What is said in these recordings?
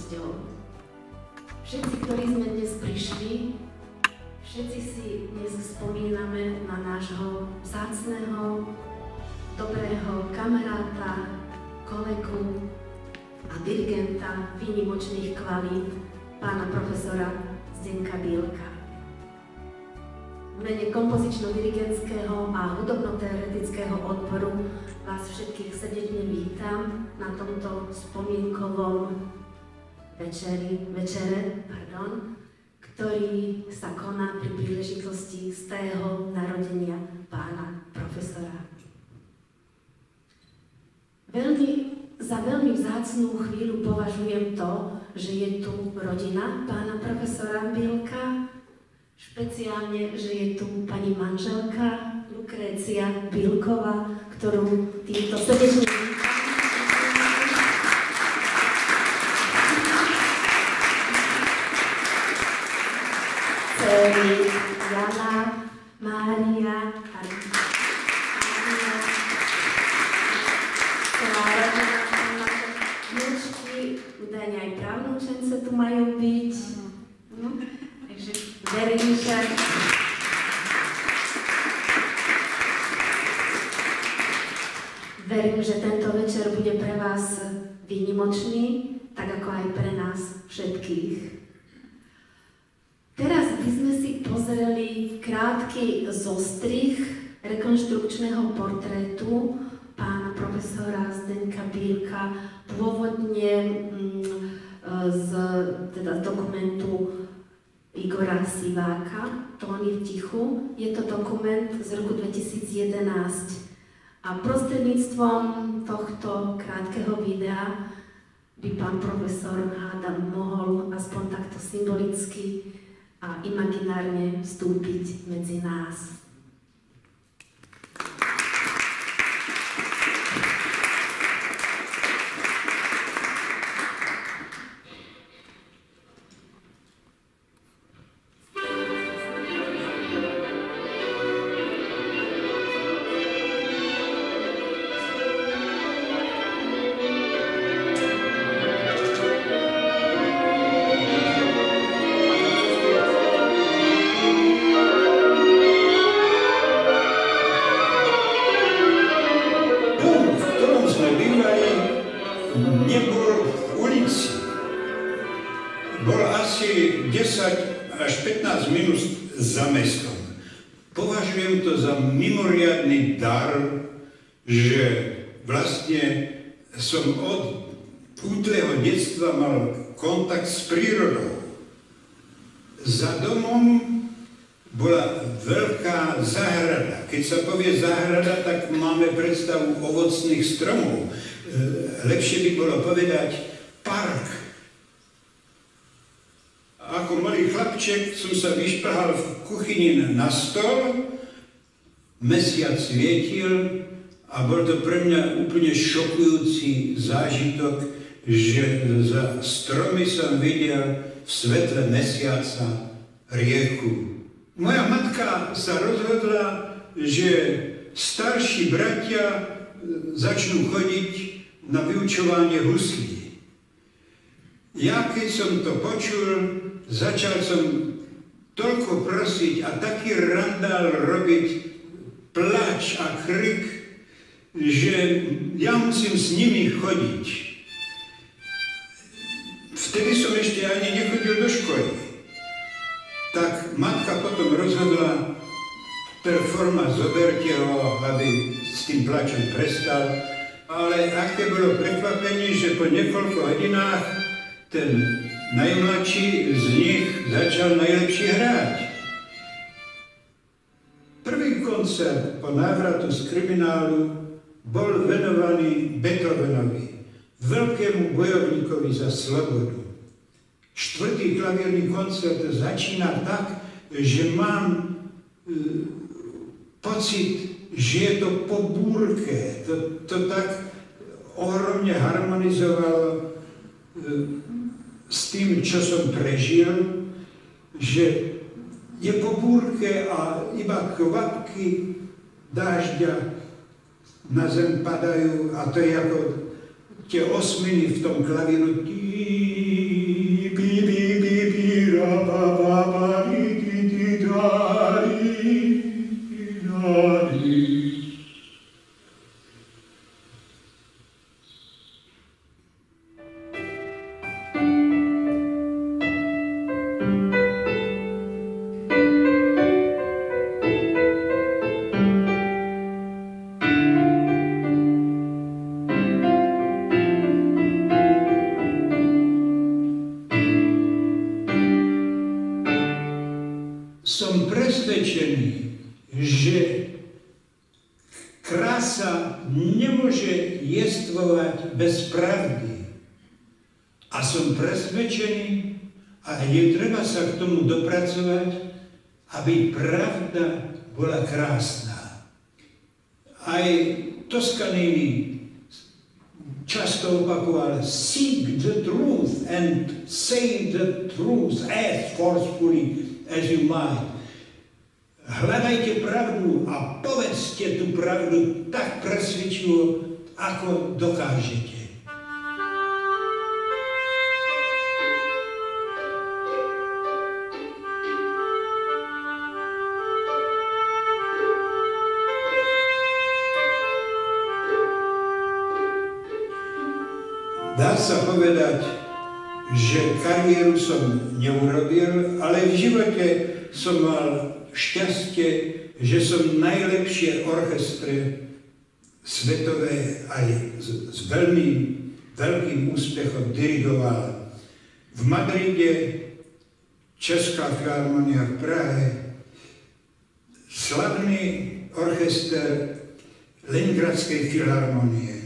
radosťou. Všetci, ktorí sme dnes prišli, všetci si dnes spomíname na nášho vzácneho, dobrého kamaráta, kolegu a dirigenta výnimočných kvalít, pána profesora Zdenka Bílka. V mene kompozično-dirigentského a hudobno-teoretického odboru vás všetkých srdečne vítam na tomto spomienkovom večere, ktorý sa koná pri príležitosti z tého narodenia pána profesora. Za veľmi vzácnú chvíľu považujem to, že je tu rodina pána profesora Bílka, špeciálne, že je tu pani manželka Lukrécia Bílková, ktorú týmto srdečne vítam. Dcery Jana, Mária a vnúčky, údajne aj právnúčence tu majú byť. No, takže verím, že tento večer bude pre vás výnimočný, tak ako aj pre nás všetkých. Teraz by sme si pozreli krátky zostrih rekonštrukčného portrétu pána profesora Zdenka Bílka, pôvodne z dokumentu Igora Siváka, Tóny v tichu. Je to dokument z roku 2011. A prostredníctvom tohto krátkeho videa by pán profesor hádam mohol aspoň takto symbolicky a imaginárne vstúpiť medzi nás. Že vlastne som od útleho detstva mal kontakt s prírodou. Za domom bola veľká záhrada. Keď sa povie záhrada, tak máme predstavu ovocných stromov. Lepšie by bolo povedať park. A ako malý chlapček som sa vyšplhal v kuchyni na stôl, mesiac svietil, a bol to pre mňa úplne šokujúci zážitok, že za stromy som videl v svetle mesiaca rieku. Moja matka sa rozhodla, že starší bratia začnú chodiť na vyučovanie huslí. Ja, keď som to počul, začal som toľko prosiť a taký randál robiť, plač a krik, že ja musím s nimi chodiť. Vtedy som ešte ani nechodil do školy. Tak matka potom rozhodla, performa, zoberte ho, aby s tým plačom prestal. Ale aké bolo prekvapenie, že po niekoľko hodinách ten najmladší z nich začal najlepšie hrať. Prvý koncert po návratu z kriminálu bol venovaný Beethovenovi, veľkému bojovníkovi za slobodu. Štvrtý klavírny koncert začína tak, že mám pocit, že je to po búrke. To tak ohromne harmonizovalo s tým, čo som prežil, že je po búrke a iba kvapky dážďa na zem padajú a to je ako tie osminy v tom klavíru. presvedčený, že krása nemôže jestvovať bez pravdy. A som presvedčený, a je treba sa k tomu dopracovať, aby pravda bola krásna. Aj Toscanini často opakoval: seek the truth and say the truth as forcefully as you might. Hľadajte pravdu a povedzte tú pravdu tak presvedčivo, ako dokážete. Dá sa povedať, že kariéru som neurobil, ale v živote som mal šťastie, že som najlepšie orchestre svetové aj s veľmi veľkým úspechom dirigoval. V Madride, Česká filharmonia v Prahe, slavný orchester Leningradskej filharmonie.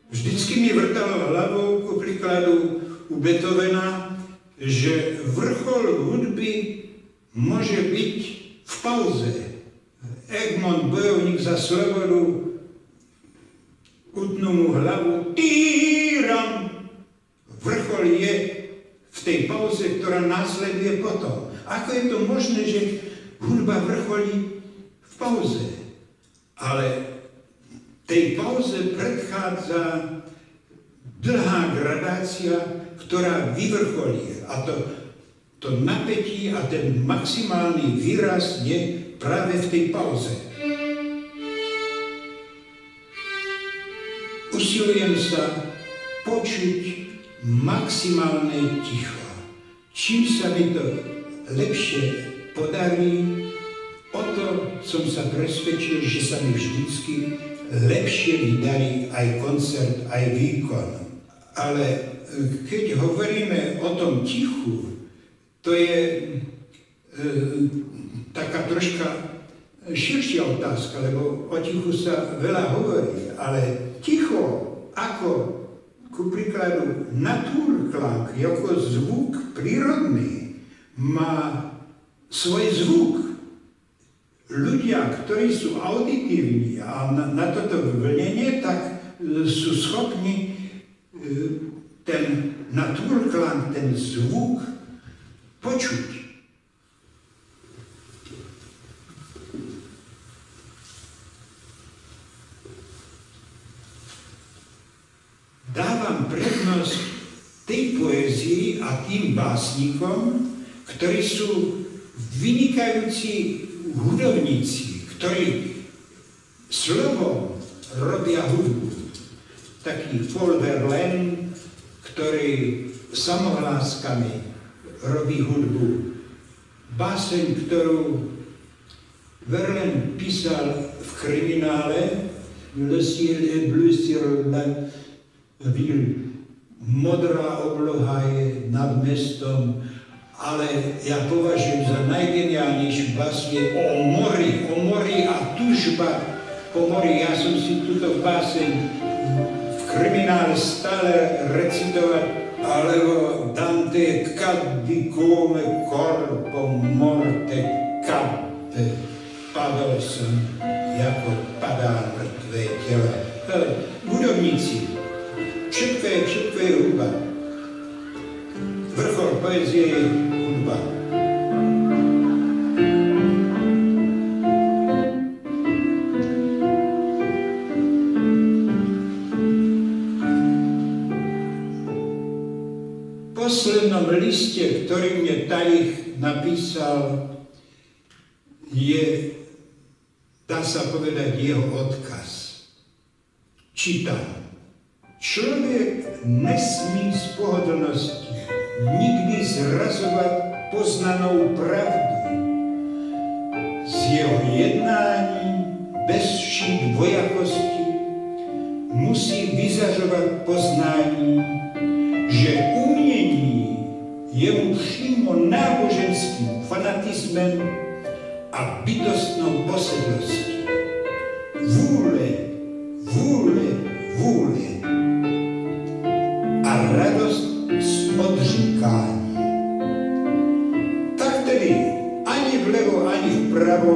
Vždycky mi vrtalo hlavou, ku príkladu u Beethovena, že vrchol hudby môže byť v pauze. Egmont, bojovník za slobodu, utnú mu hlavu, týram. Vrchol je v tej pauze, ktorá následuje potom. Ako je to možné, že hudba vrcholí v pauze? Ale tej pauze predchádza dlhá gradácia, ktorá vyvrcholí. A to napätí a ten maximálny výraz je práve v tej pauze. Usilujem sa počuť maximálne ticho. Čím sa mi to lepšie podarí, o to som sa presvedčil, že sa mi vždycky lepšie vydarí aj koncert, aj výkon. Ale keď hovoríme o tom tichu, to je taká troška širšia otázka, lebo o tichu sa veľa hovorí, ale ticho ako, ku príkladu, naturklang, ako zvuk prírodný, má svoj zvuk. Ľudia, ktorí sú auditívni a na toto vlnenie, tak sú schopní ten naturklang, ten zvuk počuť. Dávam prednosť tej poézii a tým básnikom, ktorí sú vynikajúci hudobníci, ktorí slovom robia hudbu. Taký Paul Verlaine, ktorý samohláskami robí hudbu. Báseň, ktorú Verlaine písal v Kriminále, Le ciel est bleu sur la ville, modrá obloha je nad mestom, ale ja považujem za najgeniálnejšiu básne o mori a tužba po mori. Ja som si túto báseň v Kriminále stále recitovať, alebo Dante caddi come corpo morte cadde. Padol som, ako padá mŕtvé telo. Hudobníci, všetko je hudba. Vrchol poezie je hudba. V poslednom liste, ktorý mne Talich napísal, je, dá sa povedať, jeho odkaz. Čítam. Človek nesmí z pohodlnosti nikdy zrazovať poznanou pravdu. Z jeho jednání bez všich dvojakosti musí vyzařovat poznání, že umění je mu přímo náboženským fanatismem a bytostnou posedlostí. Vůle, vůle, vůle a radost z odříkání. Tak tedy ani vlevo, ani vpravo,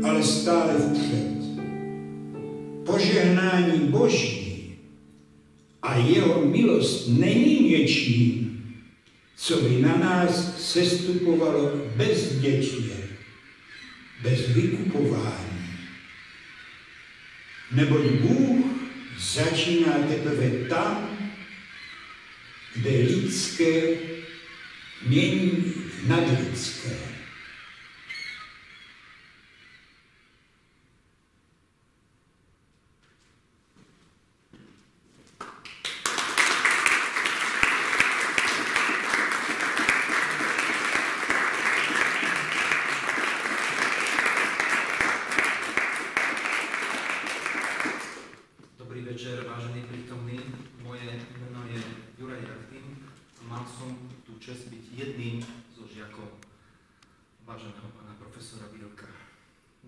ale stále vpřed. Požehnání Boží a jeho milost není něčím, co by na nás sestupovalo bezděčně, bez vykupování. Neboť Bůh začíná teprve tam, kde lidské mění nadlidské.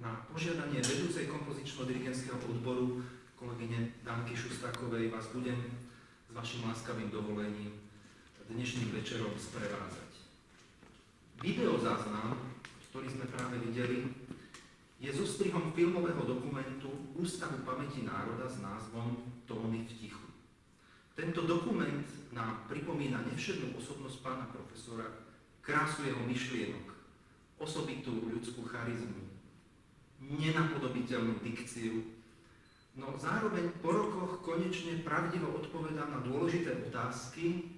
Na požiadanie vedúcej kompozično-dirigentského odboru kolegyne Danky Šustákovej vás budem s vašim láskavým dovolením dnešným večerom sprevázať. Videozáznam, ktorý sme práve videli, je zostrihom filmového dokumentu Ústavu pamäti národa s názvom Tóny v tichu. Tento dokument nám pripomína nevšednú osobnosť pána profesora, krásu jeho myšlienok, osobitú ľudskú charizmu, nenapodobiteľnú dikciu, no zároveň po rokoch konečne pravdivo odpovedá na dôležité otázky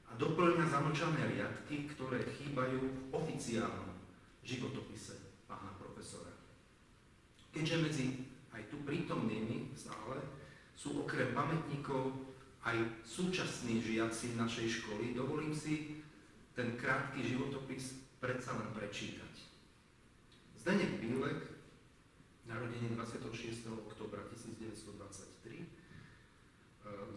a doplňa zamlčané riadky, ktoré chýbajú v oficiálnom životopise pána profesora. Keďže medzi aj tu prítomnými v sále sú okrem pamätníkov aj súčasní žiaci našej školy, dovolím si ten krátky životopis predsa len prečítať. Zdeněk Bílek, narodený 26. októbra 1923,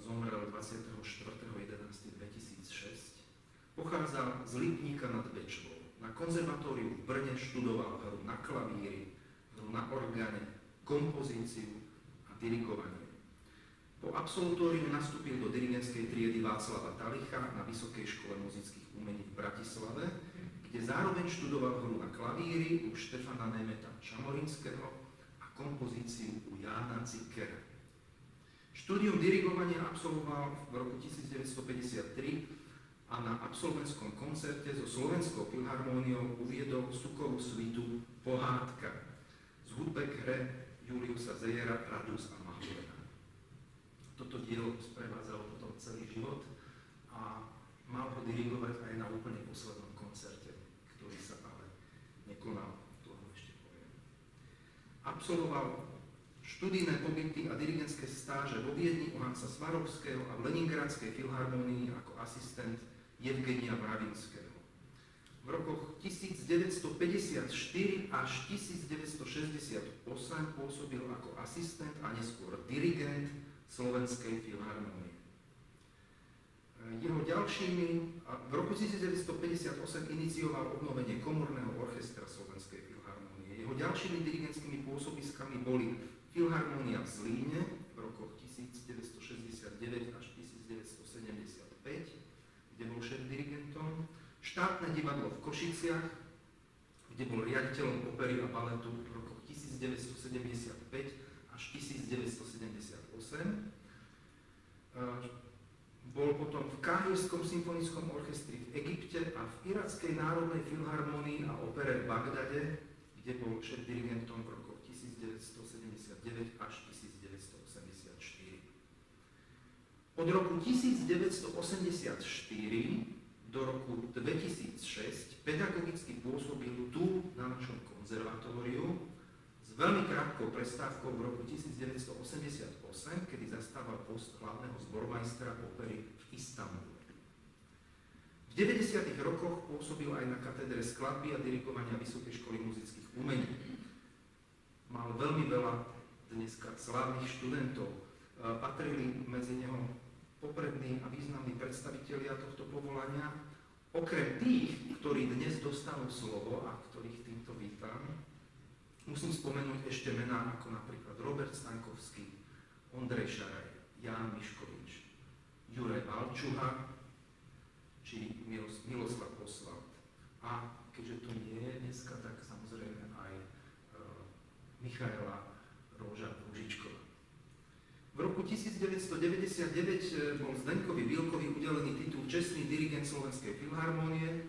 zomrel 24.11.2006, pochádza z Lipníka nad Bečvou. Na konzervatóriu v Brne študoval hru na klavíri, hru na orgáne, kompozíciu a dirigovanie. Po absolutóriu nastúpil do dirigentskej triedy Václava Talicha na Vysokej škole muzických umení v Bratislave, kde zároveň študoval hru na klavíri u Štefana Nemeta Čamorinského a kompozíciu u Jána Zickera. Štúdium dirigovania absolvoval v roku 1953 a na absolventskom koncerte so Slovenskou filharmóniou uviedol Sukovú svitu Pohádka z hudbe k hre Juliusa Zejera Radus a Mahulena. Toto dielo sprevádzalo potom celý život a mal ho dirigovať aj na úplne poslednom koncerte, ktorý sa ale nekonal. Absolvoval študijné pobyty a dirigentské stáže vo Viedni u Hansa Swarovského a v Leningradskej filharmónii ako asistent Evgenia Mravinského. V rokoch 1954 až 1968 pôsobil ako asistent a neskôr dirigent Slovenskej filharmónie. Jeho ďalšími, v roku 1958 inicioval obnovenie komorného orchestra Slovenskej filharmónie. Jeho ďalšími dirigentskými pôsobiskami boli Filharmónia v Zlíne v rokoch 1969 až 1975, kde bol šéf-dirigentom, Štátne divadlo v Košiciach, kde bol riaditeľom opery a baletu v rokoch 1975 až 1978. Bol potom v Káhirskom symfonickom orchestri v Egypte a v Irackej národnej filharmónii a opere v Bagdade, kde bol šéf-dirigentom v rokoch 1979 až 1984. Od roku 1984 do roku 2006 pedagogicky pôsobil tu na našom konzervatóriu s veľmi krátkou prestávkou v roku 1988, kedy zastával post hlavného zbormajstra opery v Istanbule. V 90. rokoch pôsobil aj na katedre skladby a dirigovania Vysokej školy muzických umení. Mal veľmi veľa dneska slávnych študentov. Patrili medzi neho poprední a významní predstavitelia tohto povolania. Okrem tých, ktorí dnes dostanú slovo a ktorých týmto vítam, musím spomenúť ešte mená ako napríklad Robert Stankovský, Ondrej Šaraj, Ján Miškovič, Juraj Valčuha či Miloslav Osvald. A keďže to nie je dneska, tak samozrejme aj Michaela Róža Ružičková. V roku 1999 bol Zdeňkovi Bílkovi udelený titul Čestný dirigent Slovenskej filharmónie.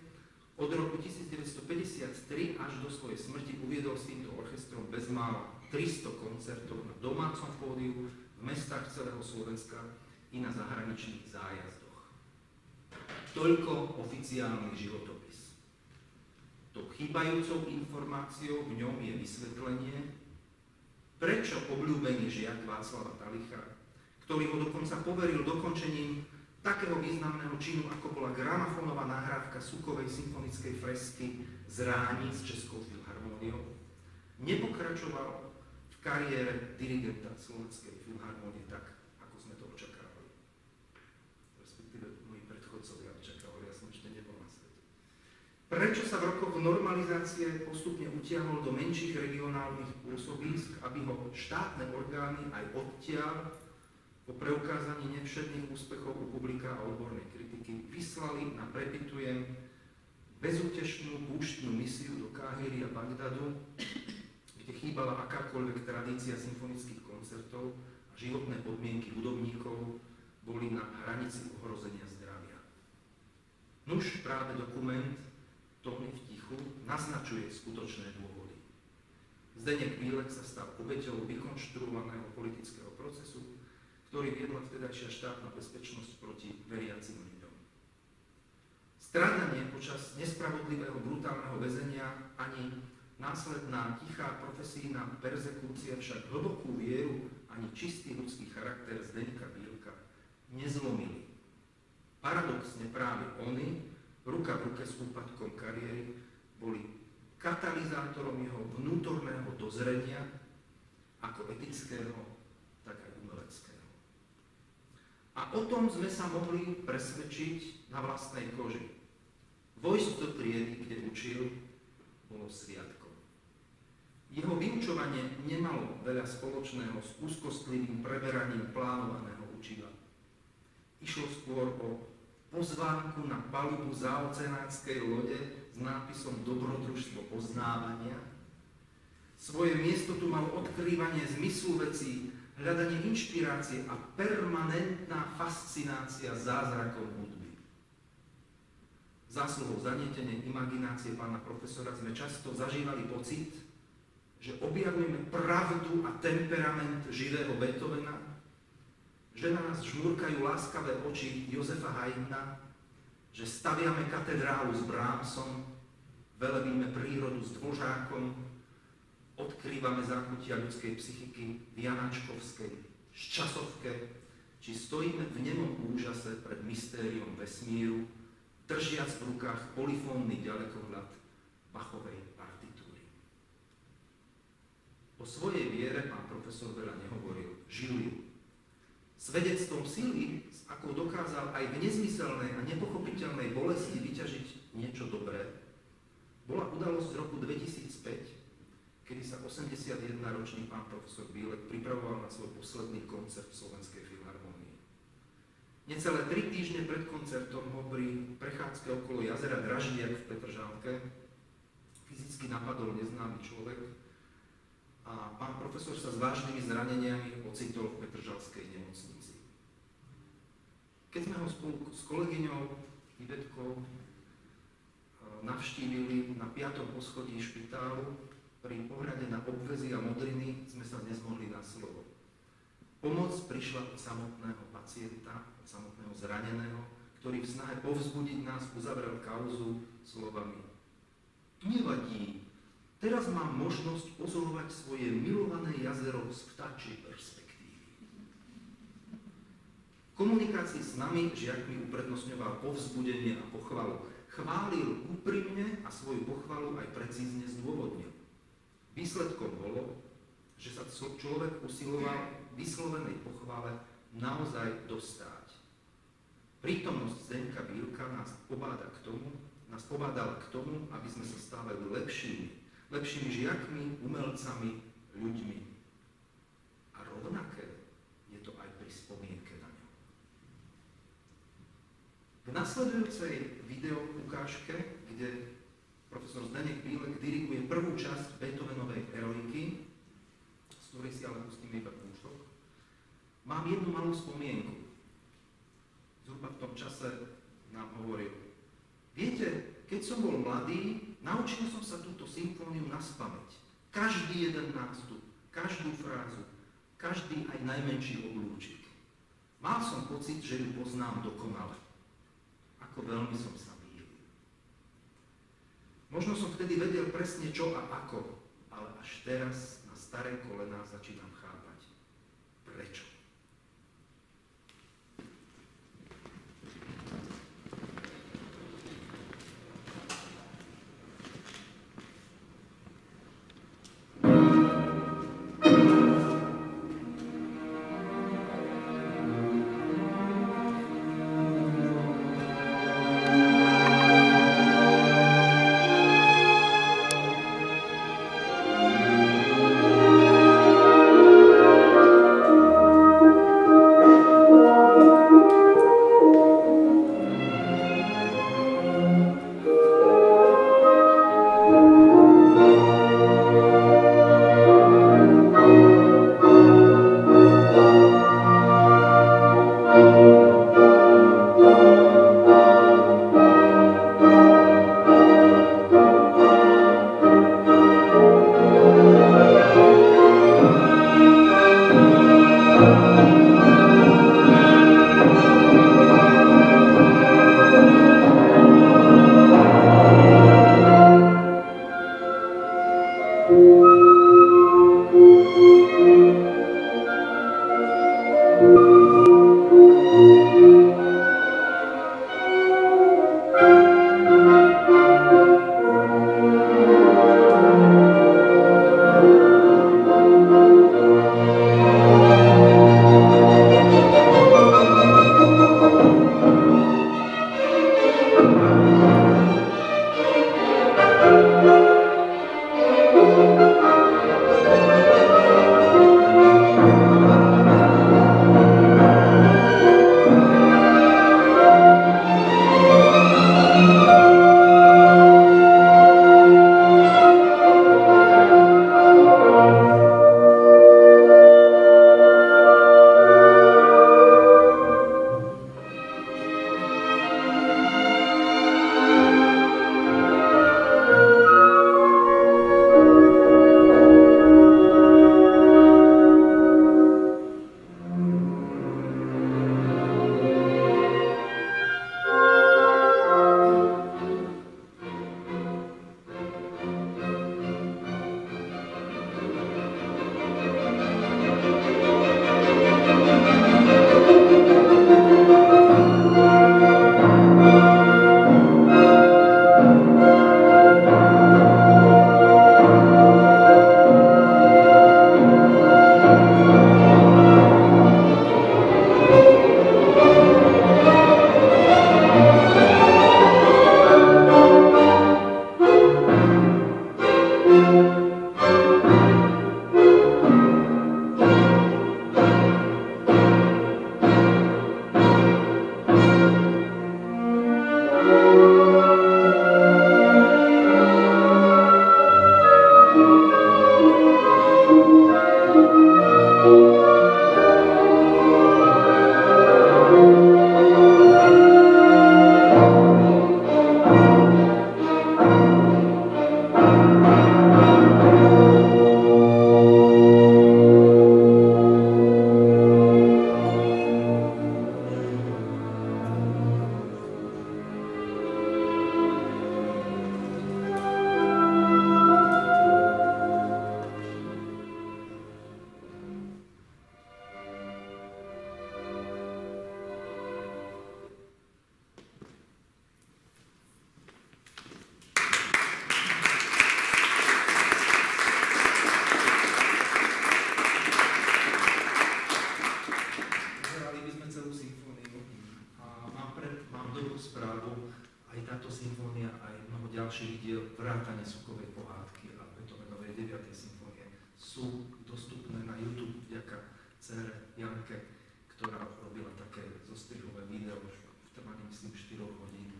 Od roku 1953 až do svojej smrti uviedol s týmto orchestrom bezmála 300 koncertov na domácom pódiu v mestách celého Slovenska i na zahraničných zájazdoch. Toľko oficiálny životopis. Tou chýbajúcou informáciou v ňom je vysvetlenie, prečo obľúbený žiak Václava Talicha, ktorý ho dokonca poveril dokončením takého významného činu, ako bola gramofónová nahrávka Sukovej symfonickej fresky z Ráni s Českou filharmóniou, nepokračoval v kariére dirigenta Slovenskej filharmónie tak, ako sme to očakávali. Respektíve moji predchodcovia očakávali, ja som ešte nebol na svete. Prečo sa v rokoch normalizácie postupne utiahol do menších regionálnych pôsobísk, aby ho štátne orgány aj odtiaľ po preukázaní nevšetných úspechov u publika a odbornej kritiky vyslali na, prepitujem, bezútešnú púštnu misiu do Káhiry a Bagdadu, kde chýbala akákoľvek tradícia symfonických koncertov a životné podmienky hudobníkov boli na hranici ohrozenia zdravia. Nuž práve dokument Tóny v tichu naznačuje skutočné dôvody. Zdeněk Bílek sa stal obeťou vykonštruovaného politického procesu, ktorý viedla vtedajšia štátna bezpečnosť proti veriacim ľuďom. Strádanie počas nespravodlivého brutálneho väzenia ani následná tichá profesijná perzekúcia však hlbokú vieru ani čistý ľudský charakter Zdeňka Bílka nezlomili. Paradoxne práve oni, ruka v ruke s úpadkom kariéry, boli katalizátorom jeho vnútorného dozrenia, ako etického, tak aj umeleckého. A o tom sme sa mohli presvedčiť na vlastnej koži. Vojsť do triedy, kde učil, bolo sviatkom. Jeho vyučovanie nemalo veľa spoločného s úzkostlivým preberaním plánovaného učiva. Išlo skôr o pozvánku na palubu zaoceánskej lode s nápisom Dobrodružstvo poznávania. Svoje miesto tu malo odkrývanie zmyslu vecí, hľadanie inšpirácie a permanentná fascinácia zázrakom hudby. Zásluhou zanietenia imaginácie pána profesora sme často zažívali pocit, že objavujeme pravdu a temperament živého Beethovena, že na nás žmúrkajú láskavé oči Jozefa Haydna, že staviame katedrálu s Brahmsom, velebíme prírodu s Dvořákom, odkrývame zákutia ľudskej psychiky v Janáčkovskej Ščasovke, či stojíme v nemom úžase pred mystériom vesmíru, držiac v rukách polifónny ďalekohľad Bachovej partitúry. O svojej viere pán profesor veľa nehovoril, žil ju. Svedectvom sily, s akou dokázal aj v nezmyselnej a nepochopiteľnej bolesti vyťažiť niečo dobré, bola udalosť z roku 2005, kedy sa 81-ročný pán profesor Bílek pripravoval na svoj posledný koncert v Slovenskej filharmónii. Necelé 3 týždne pred koncertom ho pri prechádzke okolo jazera Draždiak v Petržalke fyzicky napadol neznámy človek a pán profesor sa s vážnymi zraneniami ocitol v Petržalskej nemocnici. Keď sme ho spolu s kolegyňou Ivetkou navštívili na 5. poschodí špitálu, pri pohľade na obväzy a modriny sme sa nezmohli na slovo. Pomoc prišla od samotného pacienta, od samotného zraneného, ktorý v snahe povzbudiť nás uzavrel kauzu slovami: Nevadí, teraz mám možnosť pozorovať svoje milované jazero z vtáčej perspektívy. V komunikácii s nami žiakmi uprednostňoval povzbudenie a pochvalu. Chválil úprimne a svoju pochvalu aj precízne zdôvodnil. Výsledkom bolo, že sa človek usiloval vyslovenej pochvále naozaj dostať. Prítomnosť Zdeňka Bílka nás pobádala k tomu, aby sme sa stávali lepšími žiakmi, umelcami, ľuďmi. A rovnaké je to aj pri spomienke na ňo. V nasledujúcej videoukážke, kde profesor Zdeněk Bílek diriguje prvú časť Beethovenovej Eroiky, z ktorej si ale pustíme iba kúsok, mám jednu malú spomienku. Zhruba v tom čase nám hovoril: viete, keď som bol mladý, naučil som sa túto symfóniu naspamäť. Každý jeden nástup, každú frázu, každý aj najmenší oblúčik. Mal som pocit, že ju poznám dokonale. Ako veľmi som sa mýlil. Možno som vtedy vedel presne čo a ako, ale až teraz na staré kolená začínam chápať. Prečo? vrátane Sukovej pohádky a Beethovenovej 9. symfónie sú dostupné na YouTube vďaka dcére Janke, ktorá robila také zostrihové video v trvaní, myslím, 4 hodín.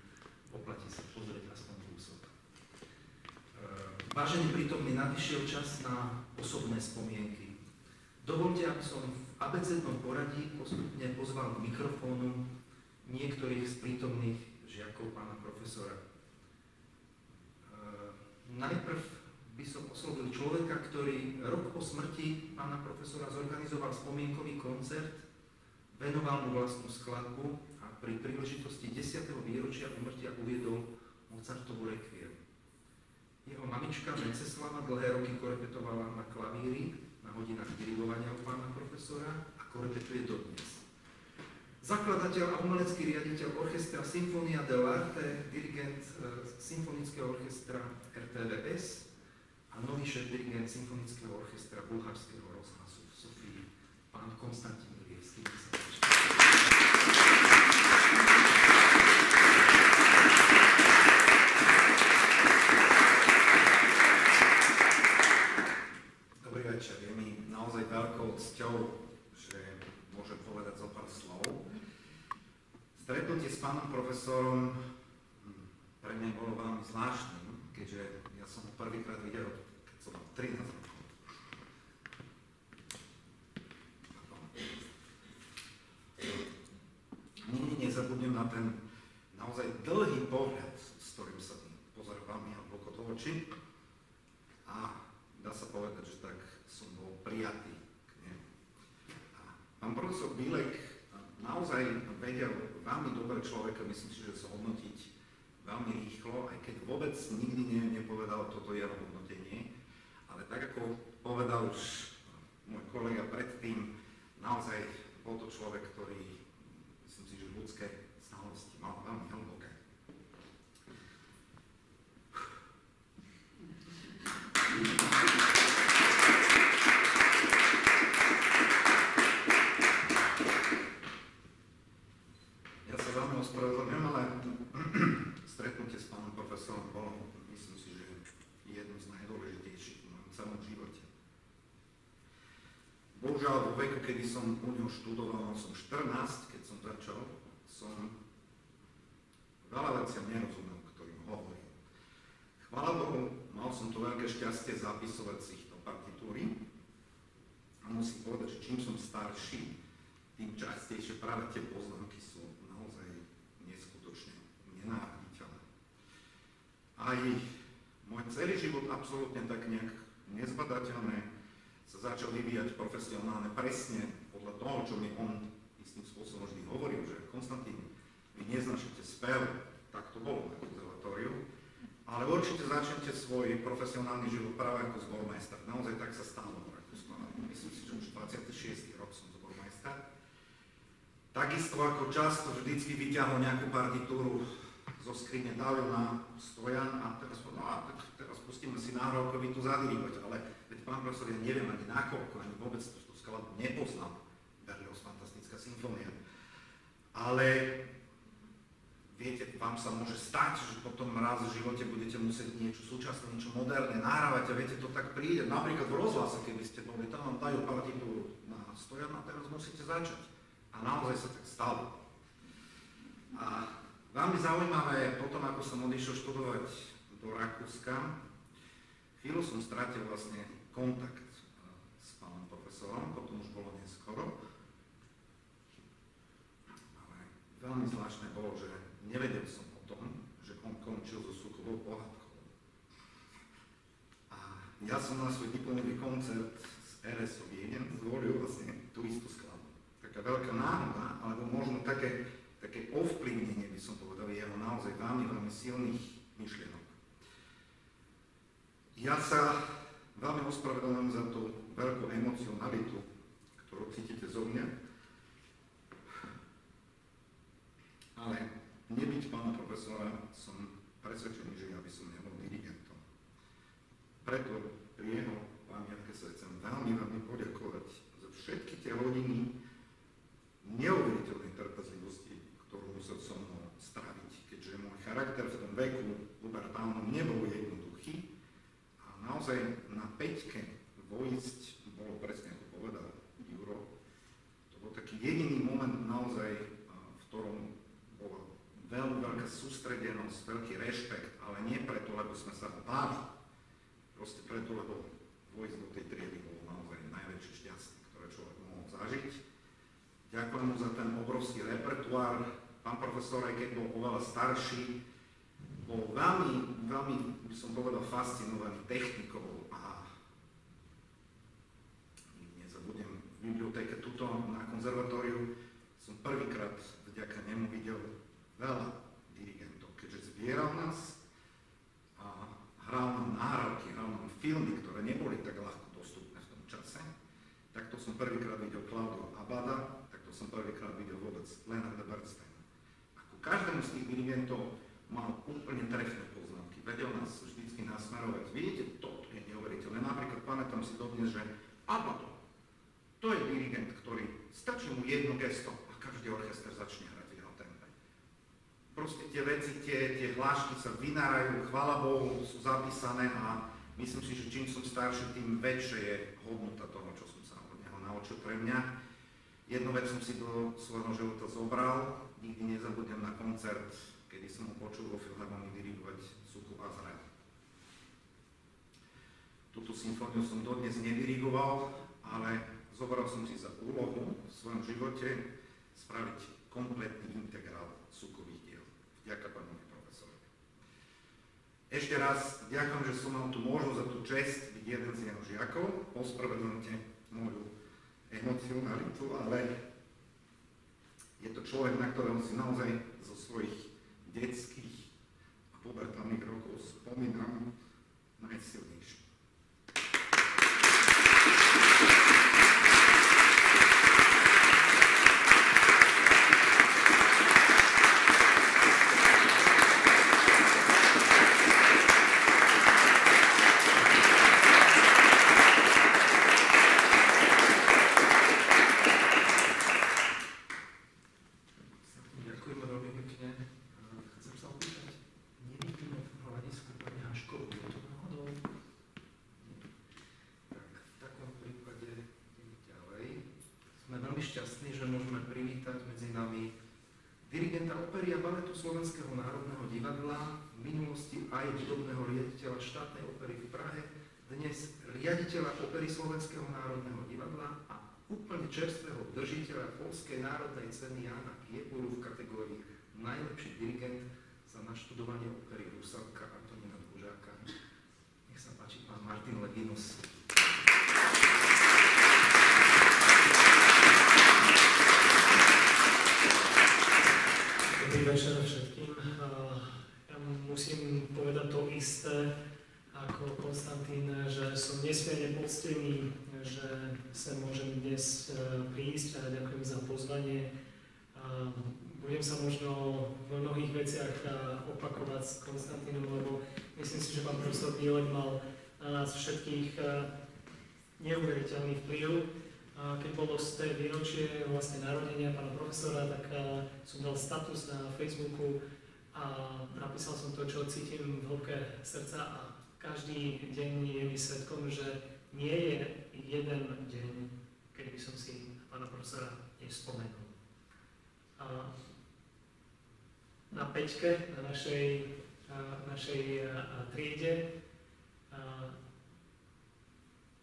Oplatí sa pozrieť aspoň kúsok. Vážení prítomní, nadišiel čas na osobné spomienky. Dovolte, aby som v abecednom poradí postupne pozval k mikrofónu niektorých z prítomných žiakov pána profesora. Najprv by som oslovil človeka, ktorý rok po smrti pána profesora zorganizoval spomienkový koncert, venoval mu vlastnú skladbu a pri príležitosti 10. výročia úmrtia uviedol Mozartovu Requiem. Jeho mamička Venceslava dlhé roky korepetovala na klavíri, na hodinách dirigovania u pána profesora a korepetuje dodnes. Zakladateľ a umelecký riaditeľ orchestra Sinfonia dell'Arte, dirigent Symfonického orchestra RTVS a nový šéf dirigent Symfonického orchestra Bulharského rozhlasu v Sofii, pán Konstantín Ilievský. Dobrý večer, je mi naozaj veľkou cťou, že môžem povedať zo pár slov. Stretnutie s pánom profesorom pre mňa bolo veľmi zvláštnym, keďže ja som ho prvýkrát videl, keď som mal 13 rokov. Nikdy nezabudnem na ten naozaj dlhý pohľad, s ktorým sa pozeroval mi hlboko do očí. A dá sa povedať, že tak som bol prijatý k nemu. Pán profesor Bílek naozaj vedel veľmi dobre človeka, myslím si, že zhodnotiť veľmi rýchlo, aj keď vôbec nikdy nepovedal toto jeho hodnotenie, ale tak ako povedal už môj kolega predtým, naozaj bol to človek, ktorý, myslím si, že ľudské znalosti mal veľmi hlboké. Ja sa veľmi ospravedlňujem, ale stretnutie s pánom profesorom bolo, myslím si, že jedno z najdôležitejších v mojom celom živote. Bohužiaľ, vo veku, kedy som u ňom študoval, som 14, keď som začal, som veľa veciam nerozumel, ktorým hovorím. Chvála Bohu, mal som to veľké šťastie zapisovať si ich do partitúry a musím povedať, že čím som starší, tým častejšie práve tie poznámky sú naozaj neskutočne nenáviditeľné. Aj môj celý život absolútne tak nejak nezbadateľné sa začal vyvíjať profesionálne presne podľa toho, čo mi on istým spôsobom vždy hovoril, že Konstantín, vy neznášate spev, tak to bolo na konzervatóriu, ale určite začnete svoj profesionálny život práve ako zbormajster. Naozaj tak sa stalo v Rakúsku. Myslím si, že už 26. rok som zbormajster. Takisto ako často vždycky vyťahol nejakú partitúru zo skrine, dal na stojan a teraz povedal, no a teraz pustíme si nahrávkový tu zadirivať, ale veď pán profesor, ja neviem ani nakoľko, ani vôbec tú skladbu nepoznám, Berlioz fantastická symfónia. Ale viete, vám sa môže stať, že potom raz v živote budete musieť niečo súčasné, niečo moderné nahrávať a viete, to tak príde. Napríklad v rozhlase, keby ste boli tam, vám dajú partitúru na stojan a teraz musíte začať. A naozaj sa tak stalo. A veľmi zaujímavé, potom ako som odišiel študovať do Rakúska, chvíľu som stratil vlastne kontakt s pánom profesorom, potom už bolo neskoro. Ale veľmi zvláštne bolo, že nevedel som o tom, že on končil so Sukovou pohádkou. A ja som na svoj diplomový koncert z RSO Viedeň zvolil vlastne tú istú skladbu. Taká veľká náhoda, alebo možno také ovplyvnenie, by som povedal, jeho naozaj veľmi, veľmi silných myšlienok. Ja sa veľmi ospravedlňujem za tú veľkú emocionalitu, ktorú cítite zo mňa, ale nebyť pána profesora som presvedčený, že ja by som nebol dirigentom. Preto pri jeho pamiatke sa chcem veľmi, veľmi poďakovať za všetky tie hodiny neuveriteľnej trpezlivosti, ktorú musel so mnou stráviť, keďže môj charakter v tom veku pubertálnom nebol jednoduchý. jediný moment naozaj, v ktorom bola veľmi veľká sústredenosť, veľký rešpekt, ale nie preto, lebo sme sa ho báli. Proste preto, lebo vojsť do tej triedy bolo naozaj najväčšie šťastie, ktoré človek mohol zažiť. Ďakujem mu za ten obrovský repertoár. Pán profesor, aj keď bol oveľa starší, bol veľmi, by som povedal, fascinovaný technikou a nezabudnem, v bibliotéke tuto na konzervatóriu som prvýkrát vďaka nemu videl veľa dirigentov, keďže zbieral nás a hral nám náhrávky, hral nám filmy, ktoré neboli tak ľahko dostupné v tom čase. Takto som prvýkrát videl Claudio Abada, takto som prvýkrát videl vôbec Leonarda Bernsteina. A ku každému z tých dirigentov mal úplne trefné poznámky. Vedel nás vždycky nasmerovať. Vidíte, toto je neuveriteľné. Napríklad pamätám si dodnes, že Abado, to je dirigent, ktorý stačí mu jedno gesto a každý orchester začne hrať v jeho tempe. Proste tie veci, tie hlášky sa vynárajú, chvála Bohu, sú zapísané a myslím si, že čím som starší, tým väčšia je hodnota toho, čo som sa od neho naučil pre mňa. Jednu vec som si do svojho života zobral, nikdy nezabudnem na koncert, kedy som ho počul vo Filharmonii dirigovať Suchu Azrael. Túto symfóniu som dodnes nedirigoval, ale zobral som si za úlohu v svojom živote spraviť kompletný integrál Suchových diel. Vďaka pánovi profesorovi. Ešte raz ďakujem, že som mal tú možnosť za tú česť byť jeden z jeho žiakov. Ospravedlňte moju emocionalitu, ale je to človek, na ktorého si naozaj zo svojich detských a pubertálnych rokov spomínam najsilnejšie. Šťastní, že môžeme privítať medzi nami dirigenta opery a baletu Slovenského národného divadla, v minulosti aj hudobného riaditeľa štátnej opery v Prahe, dnes riaditeľa opery Slovenského národného divadla a úplne čerstvého držiteľa Poľskej národnej ceny Jána Kiepuru v kategórii najlepší dirigent za naštudovanie opery Rusavka Antonína Dvořáka. Nech sa páči pán Martin Leginus. Dobrý večer všetkým. Ja musím povedať to isté ako Konstantín, že som nesmierne poctený, že sa môžem dnes prísť a ďakujem za pozvanie. Budem sa možno v mnohých veciach opakovať s Konstantínom, lebo myslím si, že pán profesor Bílek mal na nás všetkých neuveriteľný vplyv. Keď bolo z té výročie vlastne narodenia pána profesora, tak som dal status na Facebooku a napísal som to, čo cítim v hĺbke srdca a každý deň je mi svedkom, že nie je jeden deň, keď by som si pána profesora nespomenul. Na peťke, na našej triede,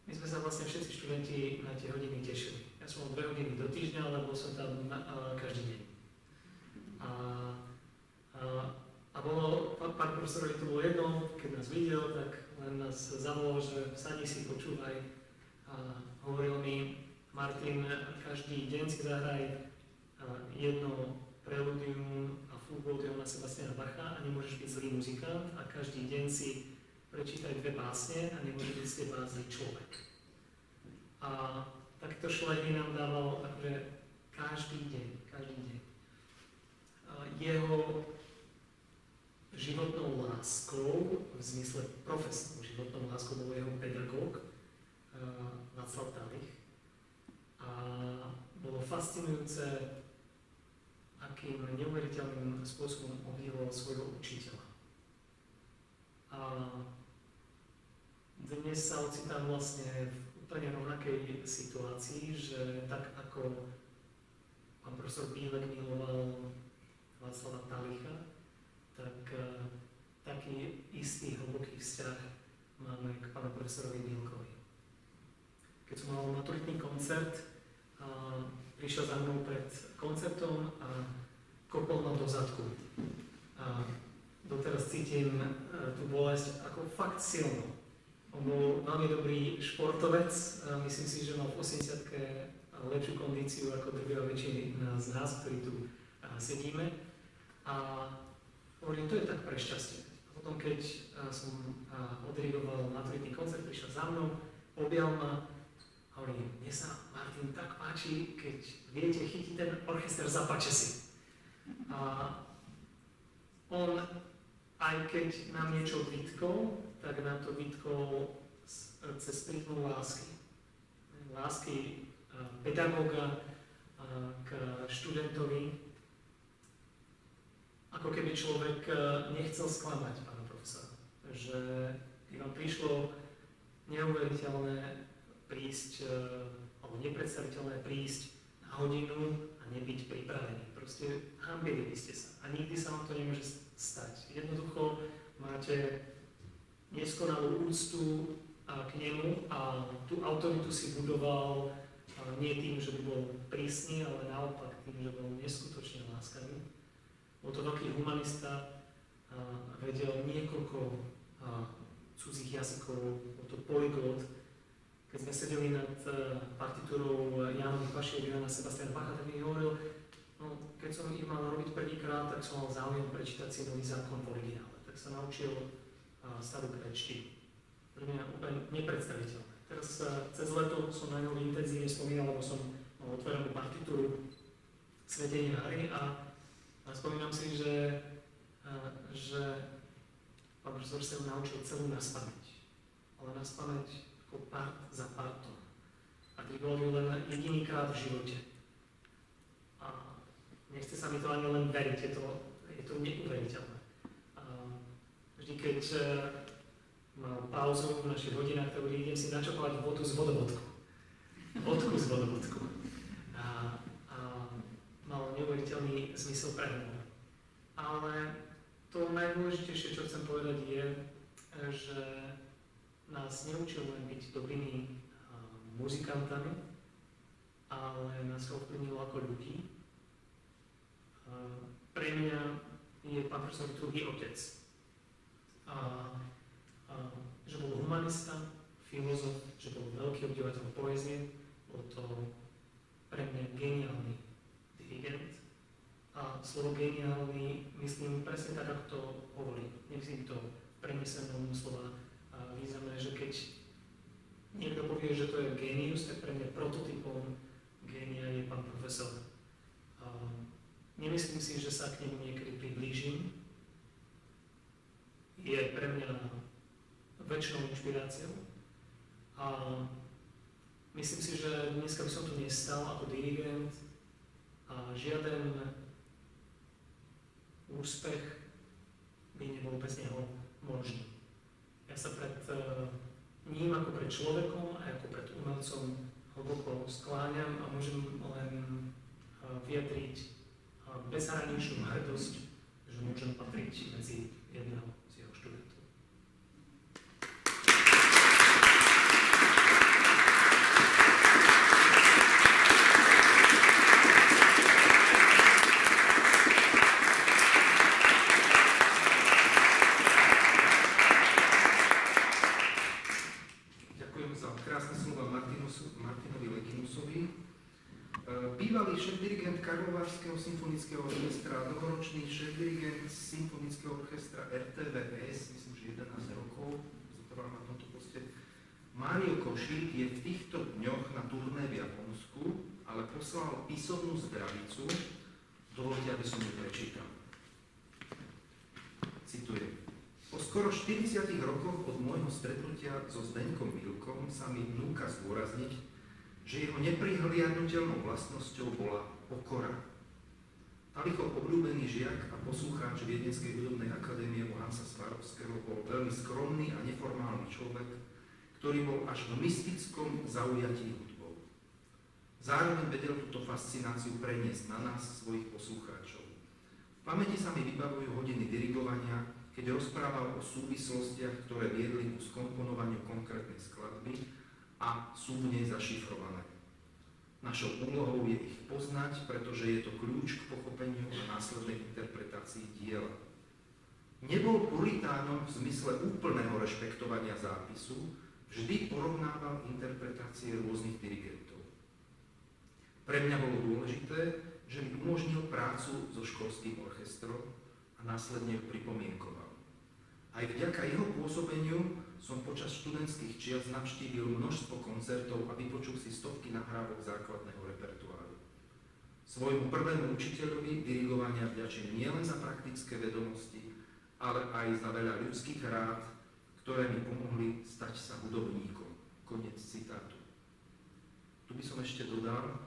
my sme sa vlastne všetci študenti na tie hodiny tešili. Ja som mal 2 hodiny do týždňa, ale bol som tam každý deň. A bolo, pán profesorovi to bolo jedno, keď nás videl, tak len nás zavolal, že sadni si, počúvaj. A hovoril mi, Martin, každý deň si zahraj jedno preludium a fugu od Johanna Sebastiana Bacha a nemôžeš byť zlý muzikant a každý deň si prečítaj 2 básne a nemôže byť z teba zlý človek. A takto šlejmy nám dával akože každý deň. Jeho životnou láskou, v zmysle profesnou životnou láskou, bol jeho pedagóg Václav Talich. A bolo fascinujúce, akým neuveriteľným spôsobom obdivoval svojho učiteľa. A dnes sa ocitám vlastne v úplne rovnakej situácii, že tak ako pán profesor Bílek miloval Václava Talicha, tak taký istý hlboký vzťah máme k pánu profesorovi Bílkovi. Keď som mal maturitný koncert, prišiel za mnou pred koncertom a kopol ma do zadku. A doteraz cítim tú bolesť ako fakt silno. On bol veľmi dobrý športovec, myslím si, že mal v 80-ke lepšiu kondíciu ako drvivá väčšina z nás, ktorí tu sedíme. A hovorím, to je tak pre šťastie. Potom, keď som oddirigoval maturitný koncert, prišiel za mnou, objal ma a hovorím, mne sa, Martin, tak páči, keď viete chytiť ten orchester, zapáče si. A on, aj keď nám niečo vytkol, tak nám to vytkol cez prizmu lásky. Lásky pedagóga k študentovi. Ako keby človek nechcel sklamať pána profesora. Že keď vám prišlo neuveriteľné prísť, alebo nepredstaviteľné prísť na hodinu a nebyť pripravený. Proste hanbili by ste sa. A nikdy sa vám to nemôže stať. Jednoducho máte neskonalú úctu k nemu a tú autoritu si budoval nie tým, že by bol prísny, ale naopak tým, že bol neskutočne láskavý. Bol to veľký humanista, vedel niekoľko cudzích jazykov, bol to polyglot. Keď sme sedeli nad partitúrou Jánovi Pašiek, Johanna Sebastiana Bacha, tak mi hovoril, no, keď som ich mal robiť prvýkrát, tak som mal záujem prečítať si Nový zákon v originále. Tak sa naučil starú gréčtinu. Pre mňa úplne nepredstaviteľné. Teraz cez leto som na ňu intenzívne spomínal, lebo som mal otvorenú partitúru Svetenie Hary a spomínam si, že pán profesor sa ju naučil celú naspamäť. Ale naspamäť ako part za partom. A dirigoval ju len jedinýkrát v živote. A nechce sa mi to ani len veriť, je to neuveriteľné. Vždy, keď mal pauzu v našich hodinách, tak idem si načapovať vodu z vodovodku. Vodku z vodovodku. A mal neuveriteľný zmysel pre humor. Ale to najdôležitejšie, čo chcem povedať, je, že nás neučil len byť dobrými muzikantami, ale nás ovplyvnilo ako ľudí. Pre mňa je pán profesor druhý otec. Že bol humanista, filozof, že bol veľký obdivateľ poézie, bol to pre mňa geniálny dirigent. A slovo geniálny myslím presne tak, ako to hovorí. Nemyslím to v prenesenom slova významné, že keď niekto povie, že to je génius, tak pre mňa prototypom génia je pán profesor. Nemyslím si, že sa k nemu niekedy priblížim. Je pre mňa väčšinou inšpiráciou. A myslím si, že dneska by som tu nestal ako dirigent a žiaden úspech by nebol bez neho možný. Ja sa pred ním ako pred človekom a ako pred umelcom hlboko skláňam a môžem len vyjadriť bezhraničnú hrdosť, že môžem patriť medzi jedného z jeho študentov. Ďakujem za krásne slova Martinovi Lekinusovi. Bývalý šéf-dirigent Karlovarského symfonického orchestra, dlhoročný šéf-dirigent symfonického orchestra RTVS, myslím, že 11 rokov, zotrval na tomto poste. Mário Košík je v týchto dňoch na turné v Japonsku, ale poslal písomnú zdravicu, dovolte, aby som ju prečítal. Citujem. Po skoro 40 rokoch od môjho stretnutia so Zdeňkom Milkom sa mi núka zdôrazniť, že jeho neprihliadnutelnou vlastnosťou bola pokora. Talichov obľúbený žiak a poslucháč Viedenskej hudobnej akadémie Hansa Swarovského bol veľmi skromný a neformálny človek, ktorý bol až v mystickom zaujatí hudbou. Zároveň vedel túto fascináciu preniesť na nás, svojich poslucháčov. V pamäti sa mi vybavujú hodiny dirigovania, keď rozprával o súvislostiach, ktoré viedli ku skomponovaniu konkrétnej skladby a sú v nej zašifrované. Našou úlohou je ich poznať, pretože je to kľúč k pochopeniu a následnej interpretácii diela. Nebol puritánom v zmysle úplného rešpektovania zápisu, vždy porovnával interpretácie rôznych dirigentov. Pre mňa bolo dôležité, že mi umožnil prácu so školským orchestrom a následne ju pripomienkoval. Aj vďaka jeho pôsobeniu som počas študentských čias navštívil množstvo koncertov a vypočul si stovky nahrávok základného repertoáru. Svojmu prvému učiteľovi dirigovania vďačím nielen za praktické vedomosti, ale aj za veľa ľudských rád, ktoré mi pomohli stať sa hudobníkom. Koniec citátu. Tu by som ešte dodal,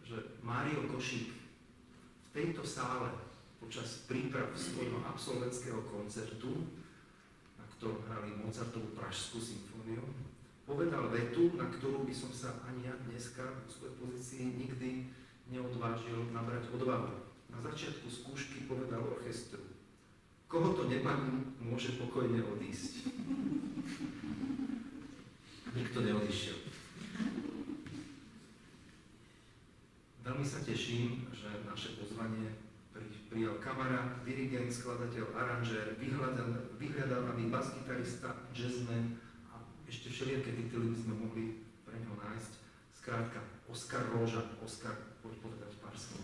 že Mário Košík v tejto sále počas príprav svojho absolventského koncertu, na ktorom hrali Mozartovú Pražskú symfóniu, povedal vetu, na ktorú by som sa ani ja dneska v svojej pozícii nikdy neodvážil nabrať odvahu. Na začiatku skúšky povedal orchestru: koho to nebaví, môže pokojne odísť. Nikto neodišiel. Veľmi sa teším, že naše pozvanie prijal kamarát, dirigent, skladateľ, aranžér, vyhľadávaný basgitarista, jazzman a ešte všelijaké tituly by sme mohli pre neho nájsť. Skrátka, Oskar Róža. Oskar, poď povedať pár slov.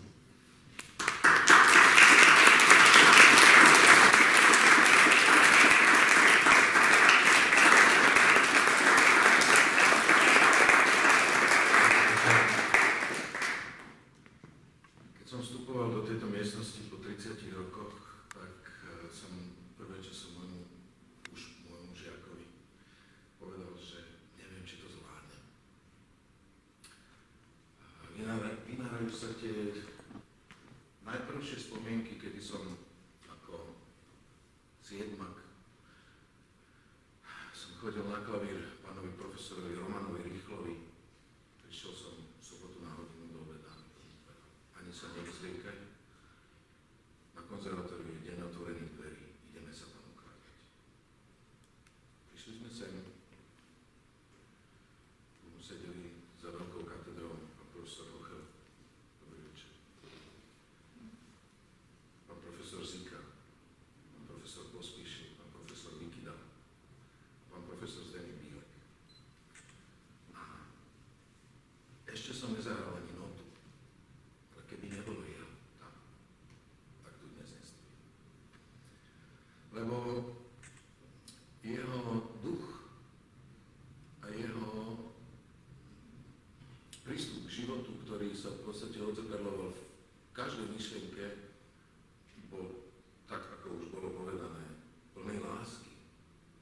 Najprvšie spomienky, kedy som ako siedmak som chodil na klavír pánovi profesorovi Romanovi Rýchlovi. Prišiel som v sobotu na hodinu do obeda. Ani sa nevzliekaj. Na konzervatóriu je deň otvorených dverí. Ideme sa tam ukladať. Prišli sme sem. Tu sedeli za veľkou katedrou pán profesor Hochel. Profesor Zika, pán profesor Pospíšil, pán profesor Mikida, pán profesor Zdeněk Bílek. A ešte som nezahral ani notu, ale keby nebolo jeho tam, tak tu dnes nestojím. Lebo jeho duch a jeho prístup k životu, ktorý sa v podstate odzrkadloval v každej myšlienke, bol, tak ako už bolo povedané, plnej lásky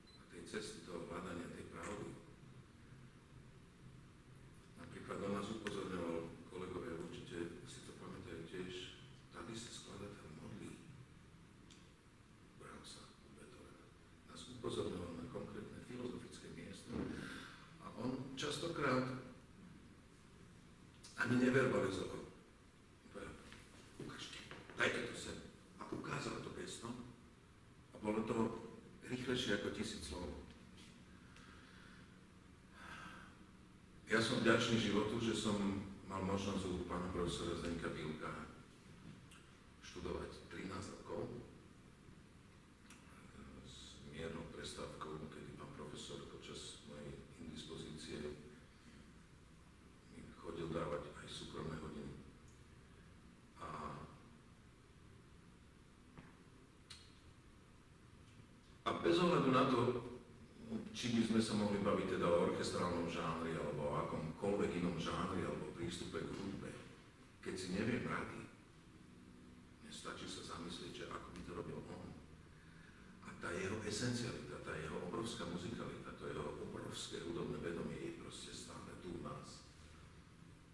a tej cesty toho hľadania tej pravdy. Napríklad on nás upozorňoval, kolegovia, určite si to pamätajú tiež, tady sa skladateľ modlí. Brahmsa, Beethovena. Nás upozorňoval na konkrétne filozofické miesto. A on častokrát ani neverbalizoval. Ukážte, dajte to sem. Ukázal to gestom a bolo to rýchlejšie ako 1000 slov. Ja som vďačný životu, že som mal možnosť u pána profesora Zdeňka Bílka študovať 13 rokov s miernou prestávkou, kedy pán profesor počas mojej indispozície mi chodil dávať aj súkromné hodiny. A bez ohľadu na to, či by sme sa mohli baviť teda o orchestrálnom žánri, alebo o akomkoľvek inom žánri, alebo prístupe k hudbe, keď si neviem rady, nestačí sa zamyslieť, že ako by to robil on. A tá jeho esencialita, tá jeho obrovská muzikalita, to jeho obrovské hudobné vedomie je proste stále tu v nás.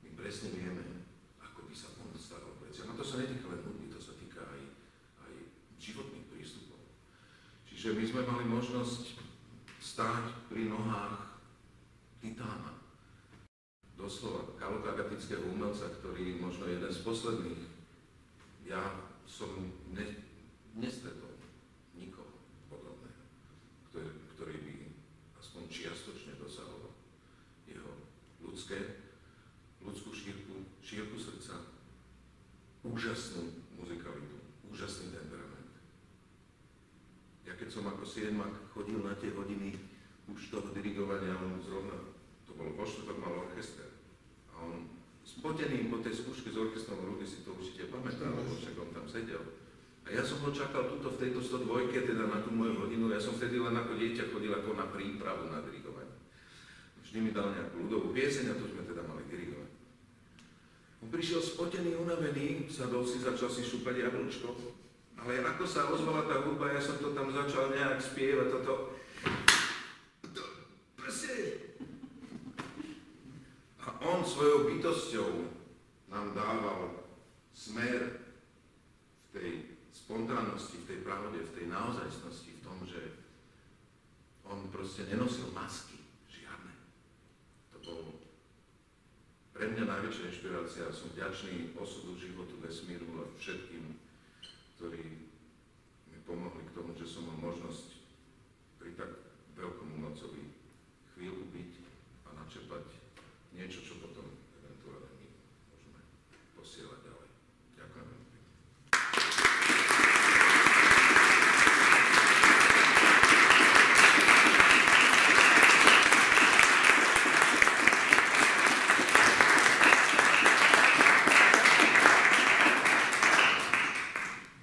My presne vieme, ako by sa on staral veciam. A to sa netýka len hudby, to sa týka aj životných prístupov. Čiže my sme mali možnosť stáť pri nohách titána. Doslova, kalokagatic amerického umelca, ktorý možno jeden z posledných, ja som nestretol nikoho podobného, ktorý by aspoň čiastočne dosahoval jeho ľudskú šírku srdca, úžasnú muzikalitu, úžasný temperament. Ja keď som ako siedmak chodil na tie hodiny už toho dirigovania, on zrovna, to bolo vo štvrtok, mal orchester. A on spotený po tej skúške s orchestrom, ľudí si to určite pamätá, lebo však on tam sedel. A ja som ho čakal tuto v tejto 102, teda na tú moju hodinu, ja som vtedy len ako dieťa chodil ako na prípravu na dirigovanie. Vždy mi dal nejakú ľudovú pieseň a to sme teda mali dirigovať. On prišiel spotený, unavený, sadol si, začal si šúpať jablčko, ale ako sa ozvala tá hudba, ja som to tam začal nejak spievať, toto a on svojou bytosťou nám dával smer v tej spontánnosti, v tej pravde, v tej naozajstnosti, v tom, že on proste nenosil masky, žiadne. To bol pre mňa najväčšia inšpirácia. Som vďačný osudu, životu, vesmíru a všetkým, ktorí mi pomohli k tomu, že som mal možnosť pri tak veľkom umelcovi chvíľku byť a načerpať niečo, čo potom eventuálne my môžeme posielať ďalej. Ďakujem veľmi pekne.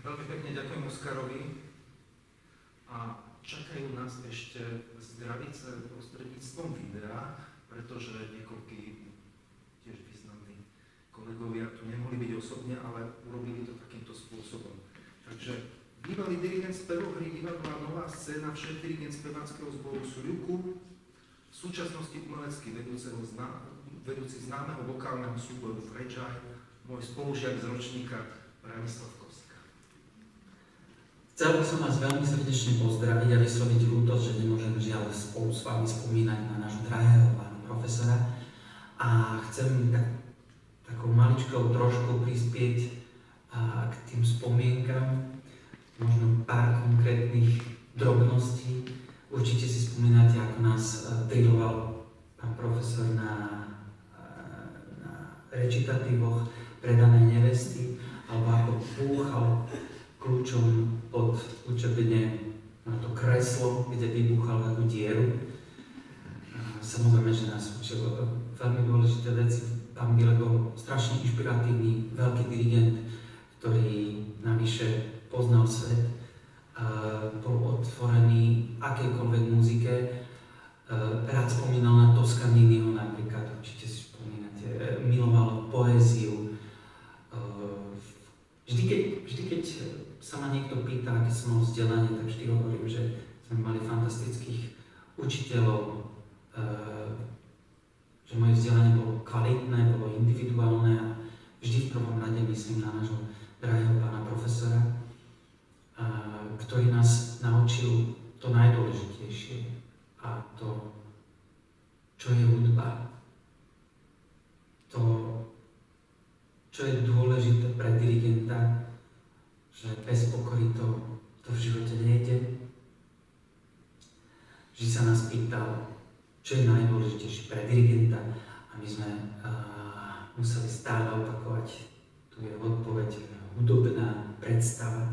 Veľmi pekne ďakujem Oskarovi a čakajú nás ešte zdravice prostredníctvom videa, pretože niekoľkí tiež významní kolegovia tu nemohli byť osobne, ale urobili to takýmto spôsobom. Takže bývalý dirigent spevohry divadla Nová scéna, šéf dirigent speváckeho zboru Suľuku, v súčasnosti umelecký vedúci známeho vokálneho súboru Fragile, môj spolužiak z ročníka Branislav Kostka. Chcel by som vás veľmi srdečne pozdraviť a vysloviť ľútosť, že nemôžem žiaľ spolu s vami spomínať na nášho drahého pána profesora. A chcem takou maličkou trošku prispieť k tým spomienkam, možno pár konkrétnych drobností. Určite si spomínate, ako nás dirigoval pán profesor na recitatívoch Predanej nevesty, alebo ako búchal kľúčom pod učebne na to kreslo, kde vybuchal takú dieru. Samozrejme, že nás učil veľmi dôležité veci. Pán Bilek bol strašne inšpiratívny, veľký dirigent, ktorý navyše poznal svet, bol otvorený akejkoľvek muzike. Rád spomínal na Toscaniniho napríklad, určite si spomínate, miloval poéziu. Vždy, keď sa ma niekto pýta, aké som mal vzdelanie, tak vždy hovorím, že sme mali fantastických učiteľov, že moje vzdelanie bolo kvalitné, bolo individuálne a vždy v prvom rade myslím na nášho drahého pána profesora, ktorý nás naučil to najdôležitejšie a to, čo je hudba. To, čo je dôležité pre dirigenta, že bez pokory to v živote nejde. Vždy sa nás pýtal, čo je najdôležitejšie pre dirigenta a my sme museli stále opakovať tu je odpoveď hudobná predstava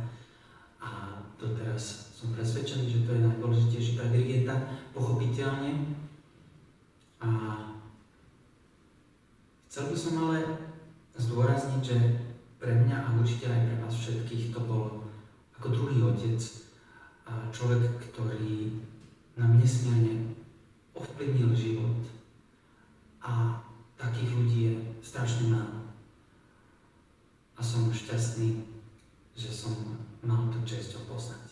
a doteraz som presvedčený, že to je najdôležitejšie pre dirigenta, pochopiteľne. A chcel by som ale zdôrazniť, že pre mňa a určite aj pre vás všetkých to bol ako druhý otec, človek, ktorý nám nesmierne ovplyvnil život a takých ľudí je strašne málo. A som šťastný, že som mal tú česť ho poznať.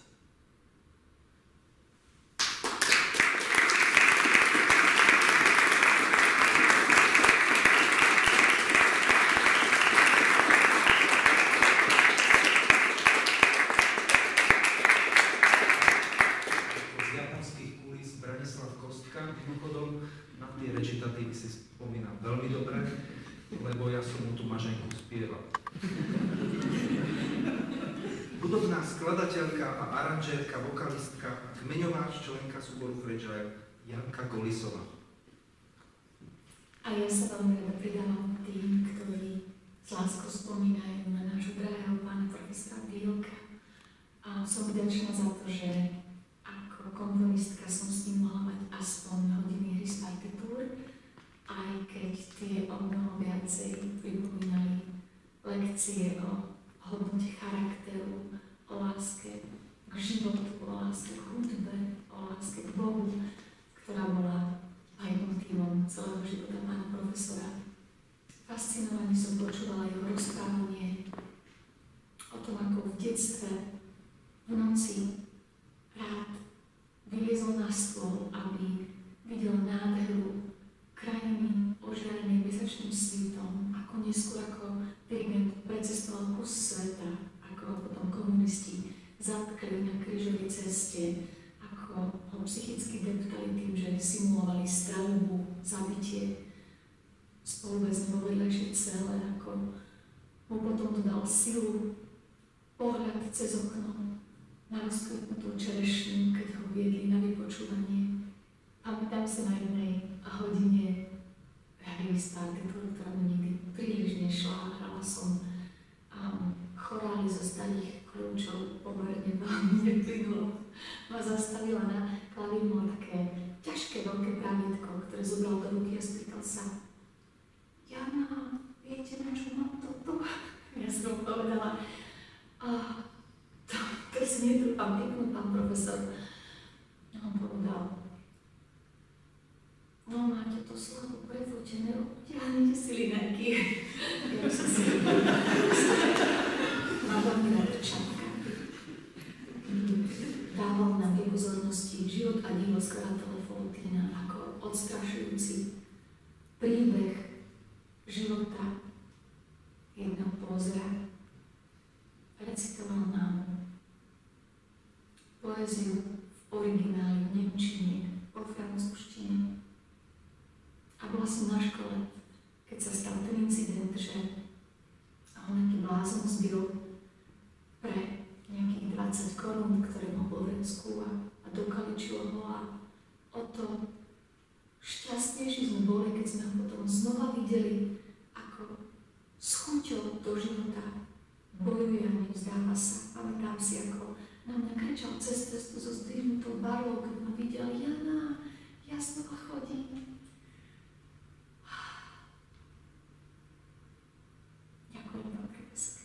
Mimochodom, na tie recitatívy si spomínam veľmi dobre, lebo spieva. Hudobná skladateľka a aranžérka, vokalistka, kmeňová členka súboru Fragile Janka Golisová. A ja sa veľmi rada pridávam tým, ktorí s láskou spomínajú na nášho drahého pána profesora Bielka. A som vďačná za to, že ako komponistka som s ním mohla mať aspoň hodiny hry z partitúr, aj keď tie o mnoho viacej pripomínali lekcie o hodnote charakteru, o láske k životu, o láske k hudbe, o láske k Bohu, ktorá bola aj motívom celého života pána profesora. Fascinovane som počúvala jeho rozprávanie o tom, ako v detstve v noci rád vyliezol na stôl, aby videl nádheru krajiny ožiarenej mesačným svítom, ako neskôr ako dirigent precestoval kus sveta, ako ho potom komunisti zatkli na krížovej ceste, ako ho psychicky deptali tým, že simulovali streľbu, zabitie spoluväzne vo vedľajšej cele, ako mu potom to dal silu, pohľad cez okno na rozkvetnutú čerešňu, keď ho viedli na vypočúvanie. Pamätám sa na jednej hodine hry z partitúry, ktorá mi nikdy príliš nešla. Hrala som chorály zo starých kľúčov, pomerne veľmi neplynulo. Ma zastavila na klavír, mal také ťažké veľké pravítko, ktoré zobral do ruky a spýtal sa: Jana, viete, na čo mám toto? Ja som povedala: to si netrúfam peknúť, pán profesor. A on povedal: no, máte to slabo prezúčené, ťahnite si linajky. Ja som si mám veľmi rád čapka. Dával nám v pozornosti Život a divo skladateľa Foltína ako odstrašujúci príbeh života jedného pozera. Recitoval nám poéziu v origináli, v nemčine, po francúzštine. A bola som na škole, keď sa stal ten incident, že ho nejaký blázon zbil pre nejakých 20 korún, ktoré mal vo vrecku a dokaličilo ho, a o to šťastnejší sme boli, keď sme ho potom znova videli, ako s chuťou do života bojuje a nevzdáva sa. Pamätám si, ako na mňa kričal cez cestu so zdvihnutou barvou, keď ma videl: Jana, ja znova chodím. Ďakujem, pán profesor.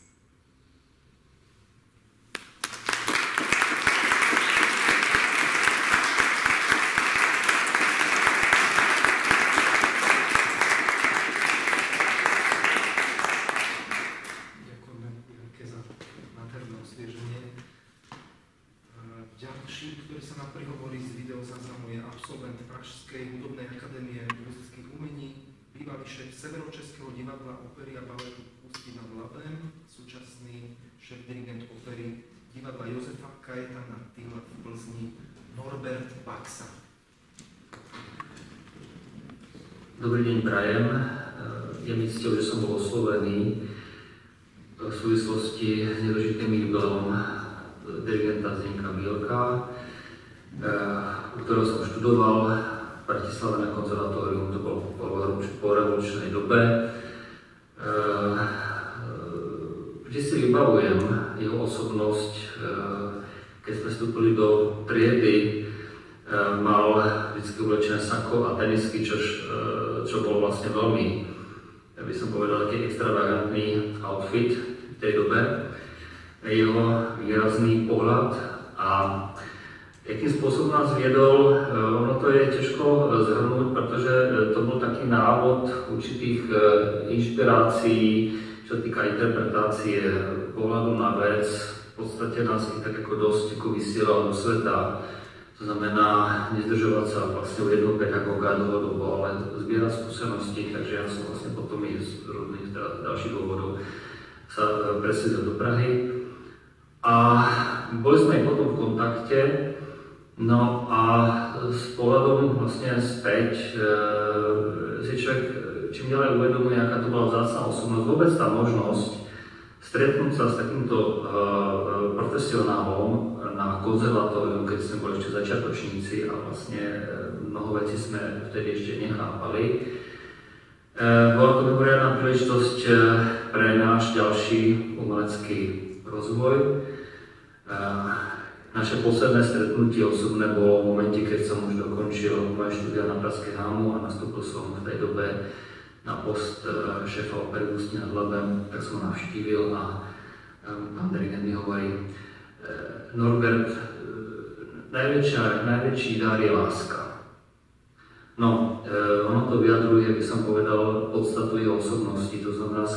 Ďalší, ktorý sa nám prihovorí z videozáznamu, je absolvent Pražskej hudobnej akadémie muzických umení, bývalý šéf Severočeského divadla opery a baletu Ústí nad Labem, súčasný šéf-dirigent opery divadla Jozefa Kajetana Tyla v Plzni, Norbert Baxa. Dobrý deň, prajem. Je mi cťou, že som bol oslovený v súvislosti s nedožitým jubileom dirigenta Zdenka Bielka, u ktorého som študoval v Bratislave na konzervatórium. To bolo po revolučnej dobe. Vždy si vybavujem jeho osobnosť. Keď sme vstúpili do triedy, mal vždy oblečené sako a tenisky, čo bol vlastne veľmi, ja by som povedal, taký extravagantný outfit v tej dobe. Jeho výrazný pohľad a jakým spôsobom nás viedol, ono to je ťažko zhrnúť, pretože to bol taký návod určitých inšpirácií, čo týka interpretácie pohľadu na vec. V podstate nás i tak ako dosť vysielal do sveta. To znamená nezdržovať sa vlastne u jednotek ako dlhodobo, ale zbierať skúsenosti, takže ja som vlastne potom i z rôznych ďalších dôvodov sa presídlil do Prahy. A boli sme aj potom v kontakte, no a s pohľadom vlastne späť si človek čím ďalej uvedomuje, aká to bola vzácna osobnosť, vôbec tá možnosť stretnúť sa s takýmto profesionálom na konzervatóriu, keď sme boli ešte začiatočníci a vlastne mnoho vecí sme vtedy ešte nechápali. Bola to mimoriadna príležitosť pre náš ďalší umelecký rozvoj. Naše posledné stretnutie osobné bolo v momente, keď som už dokončil moje štúdia na Pražskej HAMU a nastúpil som v tej dobe na post šéfa opery v Ústí nad Labem, tak som ho navštívil a pán dirigent mi hovorí: Norbert, najväčší dar je láska. No, ono to vyjadruje, by som povedal, podstatu jeho osobnosti, to znamená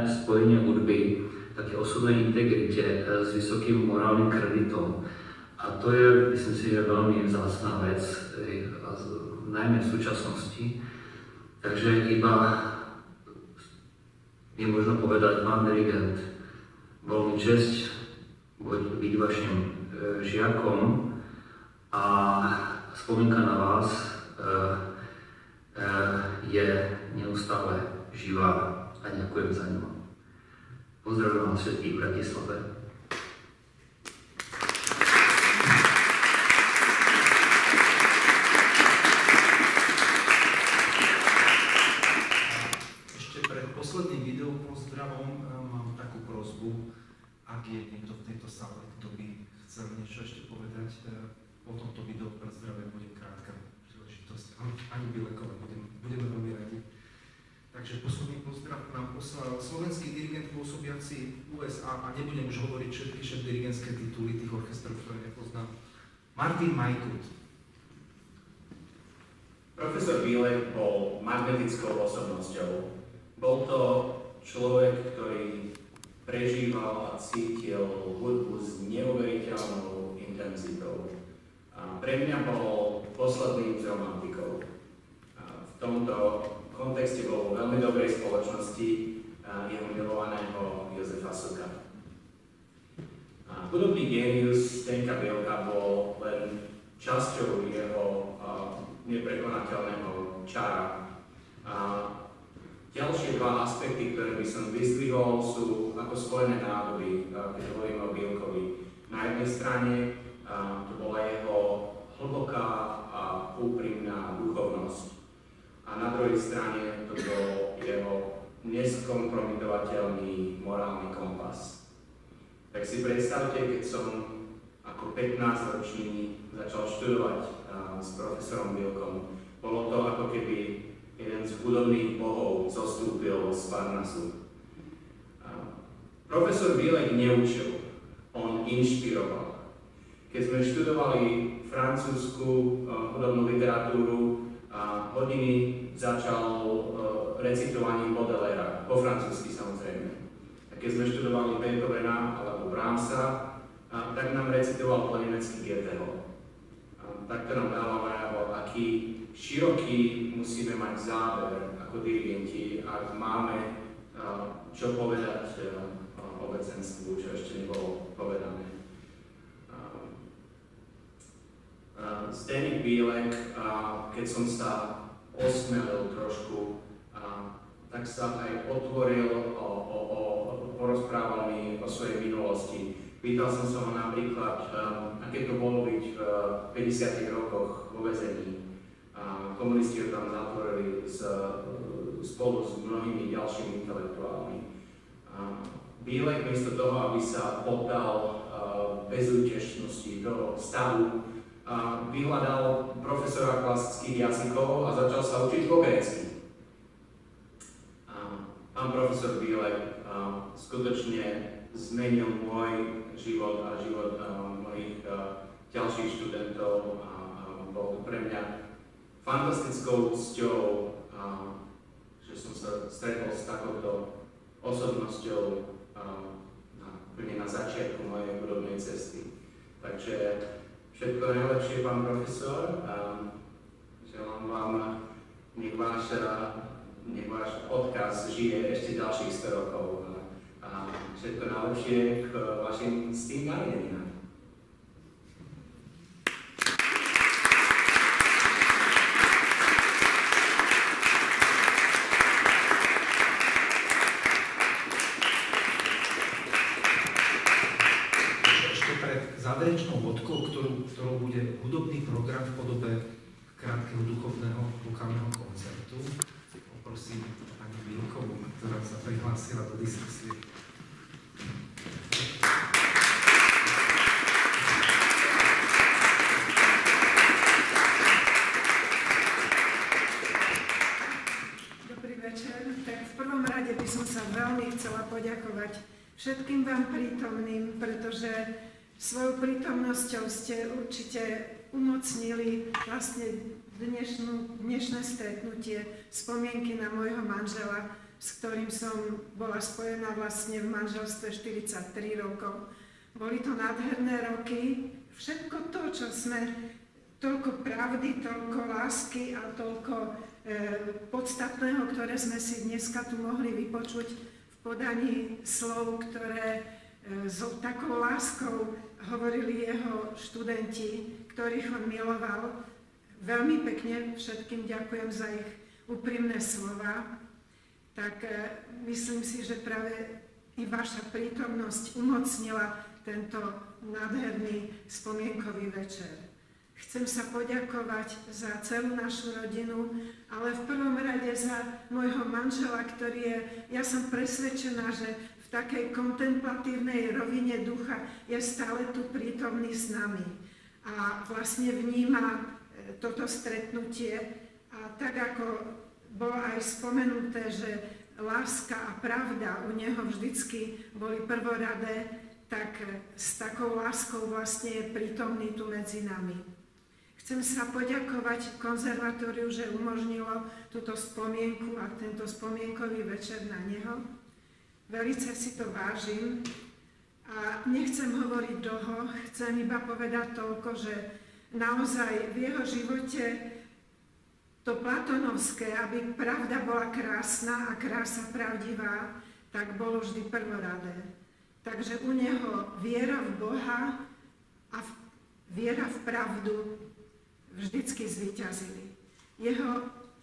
spojenie hudby, také osobnej integrite s vysokým morálnym kreditom. A to je, myslím si, že veľmi vzácna vec, najmä v súčasnosti. Takže iba je možno povedať, pán dirigent, bol mi česť byť vašim žiakom a spomienka na vás je neustále živá a ďakujem za ňu. Pozdravujem vás všetkých v Bratislave. Ešte pred posledným videopozdravom mám takú prosbu, ak je niekto v tejto sále, kto by chcel niečo ešte povedať, po tomto videopozdrave bude krátka príležitosť. Ani Bilekové, budeme veľmi radi. Takže posledný pozdrav nám poslal slovenský dirigent pôsobiaci v USA a nebudem už hovoriť všetky dirigentské tituly tých orchestrov, ktoré nepoznám. Martin Majkut. Profesor Bílek bol magnetickou osobnosťou. Bol to človek, ktorý prežíval a cítil hudbu s neuveriteľnou intenzitou. A pre mňa bol posledným z romantikov. V tomto kontexte bol vo veľmi dobrej spoločnosti jeho milovaného Jozefa Suka. Hudobný génius Zdeňka Bielka bol len časťou jeho neprekonateľného čara. Ďalšie dva aspekty, ktoré by som vyzdvihol, sú ako spojené nádoby, keď hovoríme o Bielkovi. Na jednej strane to bola jeho hlboká a úprimná duchovnosť. A na druhej strane to bol jeho neskompromitovateľný morálny kompas. Tak si predstavte, keď som ako 15-ročný začal študovať s profesorom Bielkom. Bolo to ako keby jeden z hudobných bohov zostúpil z Parnasu. Profesor Bielek neučil, on inšpiroval. Keď sme študovali francúzsku hudobnú literatúru, hodiny začal recitovaním Baudelairea, po francúzsky samozrejme. A keď sme študovali Beethovena alebo Brahmsa, tak nám recitoval po nemecky Goetheho. Takto nám dával najavo, aký široký musíme mať záber ako dirigenti, ak máme čo povedať obecenstvu, čo ešte nebolo povedané. Zdeněk Bílek, keď som sa osmelil trošku, tak sa aj otvoril, porozprával mi o svojej minulosti. Pýtal som sa ho napríklad, aké to bolo byť v 50. rokoch vo väzení. Komunisti ho tam zatvorili spolu s mnohými ďalšími intelektuálmi. Bílek miesto toho, aby sa poddal bezútešnosti do stavu, vyhľadal profesora klasických jazykov a začal sa učiť po grécky. Pán profesor Bílek skutočne zmenil môj život a život mojich ďalších študentov a bol pre mňa fantastickou cťou, že som sa stretol s takouto osobnosťou úplne na začiatku mojej hudobnej cesty. Takže všetko najlepšie, pán profesor, a želám vám, nech váš odkaz žije ešte ďalších 100 rokov. A všetko najlepšie k vašim ctým narodeninám. záverečnou bodkou, ktorou bude hudobný program v podobe krátkeho duchovného vokálneho koncertu. Poprosím pani Vilkovú, ktorá sa prihlásila do diskusie. Dobrý večer. Tak v prvom rade by som sa veľmi chcela poďakovať všetkým vám prítomným, pretože svojou prítomnosťou ste určite umocnili vlastne dnešné stretnutie, spomienky na môjho manžela, s ktorým som bola spojená vlastne v manželstve 43 rokov. Boli to nádherné roky. Všetko to, čo sme, toľko pravdy, toľko lásky a toľko podstatného, ktoré sme si dneska tu mohli vypočuť v podaní slov, ktoré s takou láskou hovorili jeho študenti, ktorých on miloval. Veľmi pekne všetkým ďakujem za ich úprimné slova. Tak myslím si, že práve i vaša prítomnosť umocnila tento nádherný spomienkový večer. Chcem sa poďakovať za celú našu rodinu, ale v prvom rade za môjho manžela, ktorý je, ja som presvedčená, že v takej kontemplatívnej rovine ducha je stále tu prítomný s nami a vlastne vníma toto stretnutie. A tak ako bolo aj spomenuté, že láska a pravda u neho vždycky boli prvoradé, tak s takou láskou vlastne je prítomný tu medzi nami. Chcem sa poďakovať konzervatóriu, že umožnilo túto spomienku a tento spomienkový večer na neho. Velice si to vážim a nechcem hovoriť dlho, chcem iba povedať toľko, že naozaj v jeho živote to platonovské, aby pravda bola krásna a krása pravdivá, tak bolo vždy prvoradé. Takže u neho viera v Boha a viera v pravdu vždycky zvíťazili.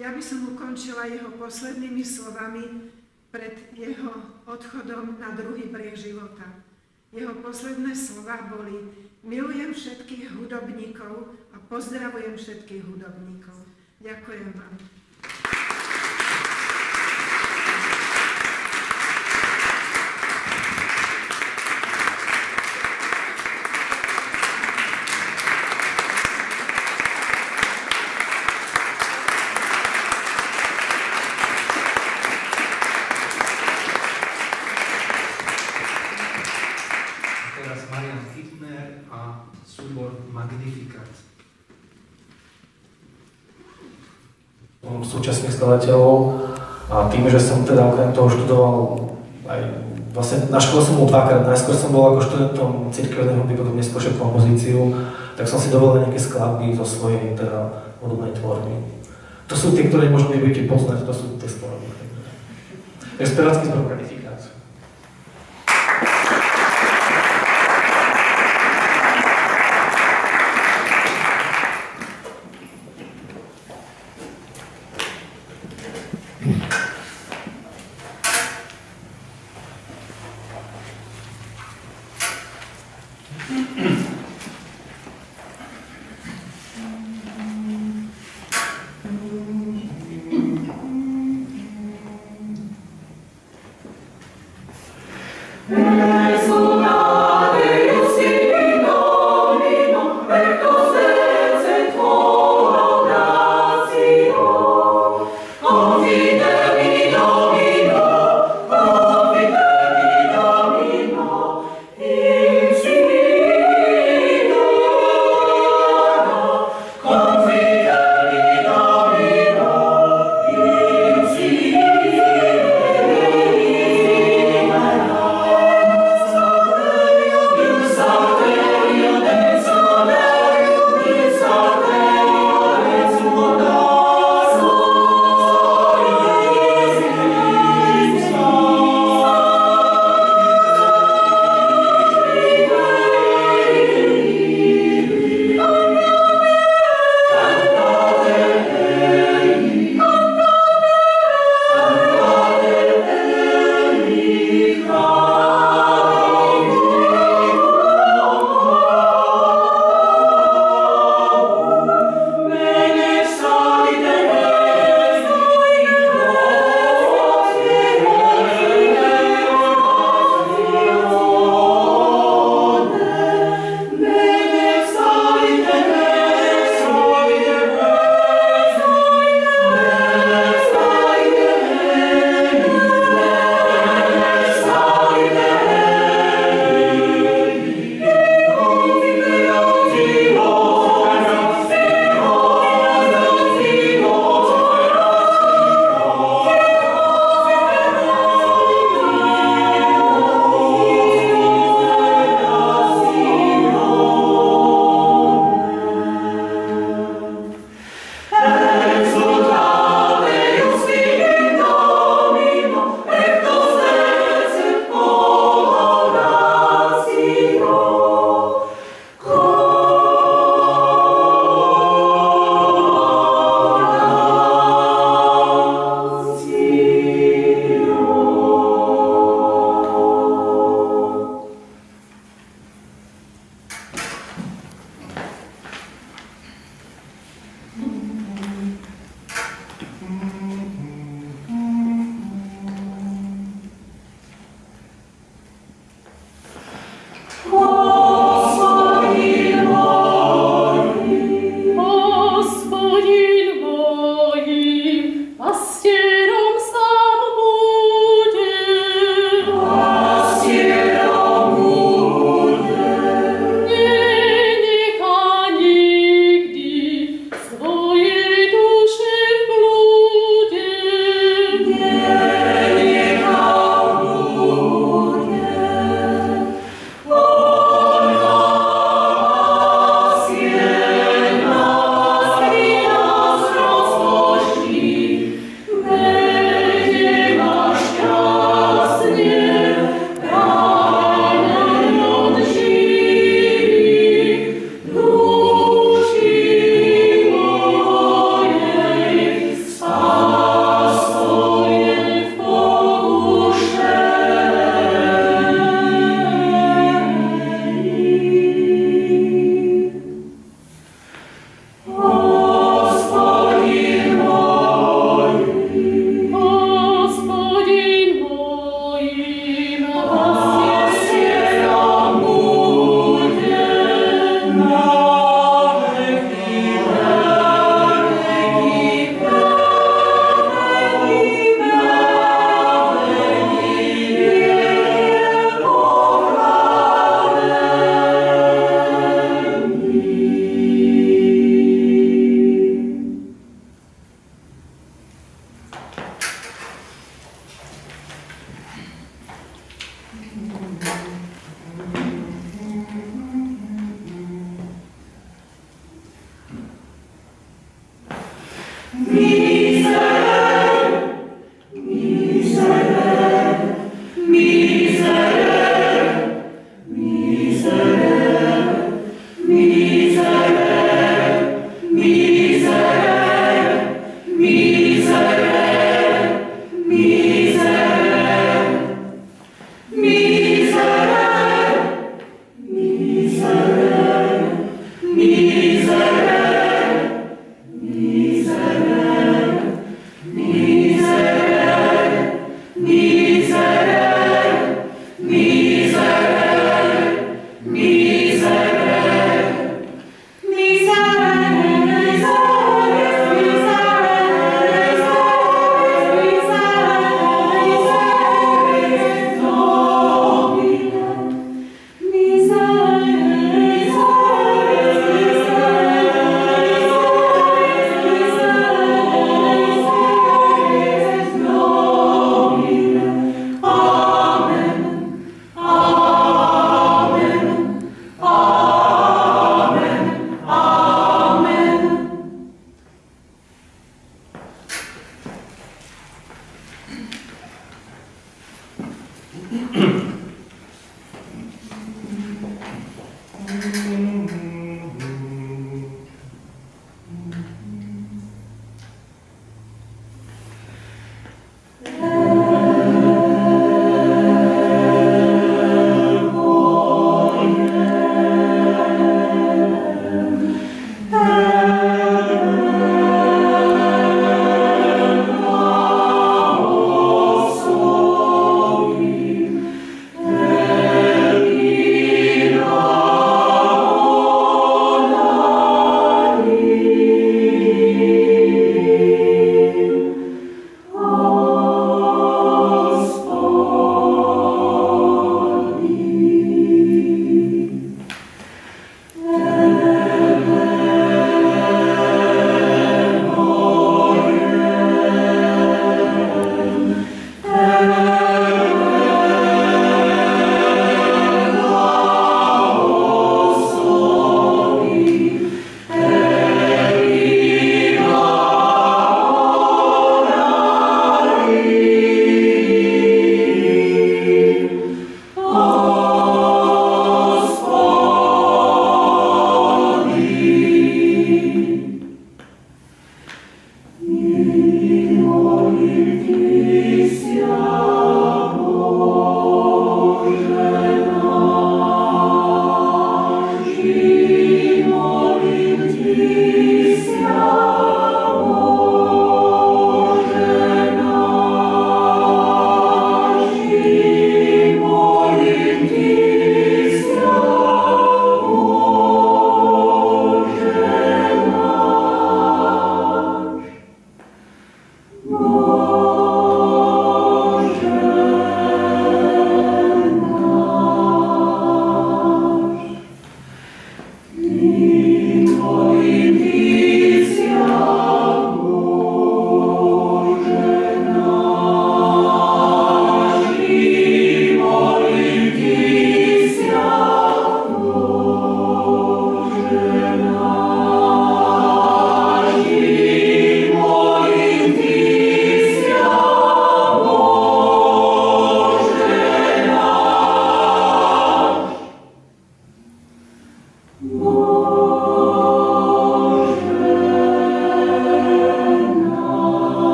Ja by som ukončila jeho poslednými slovami pred jeho odchodom na druhý breh života. Jeho posledné slova boli: milujem všetkých hudobníkov a pozdravujem všetkých hudobníkov. Ďakujem vám. Súčasných skladateľov a tým, že som teda okrem toho študoval aj vlastne na škole som bol dvakrát, najskôr som bol ako študentom cirkevnej hudby, potom neskôr kompozíciu, tak som si dovolil nejaké skladby zo svojej teda hudobnej tvorby. To sú tie, ktoré možno nebudete poznať, to sú tie skladby. Esperácky zbor Gratifikáciu. Oh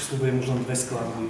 Sľubujem už len 2 skladby.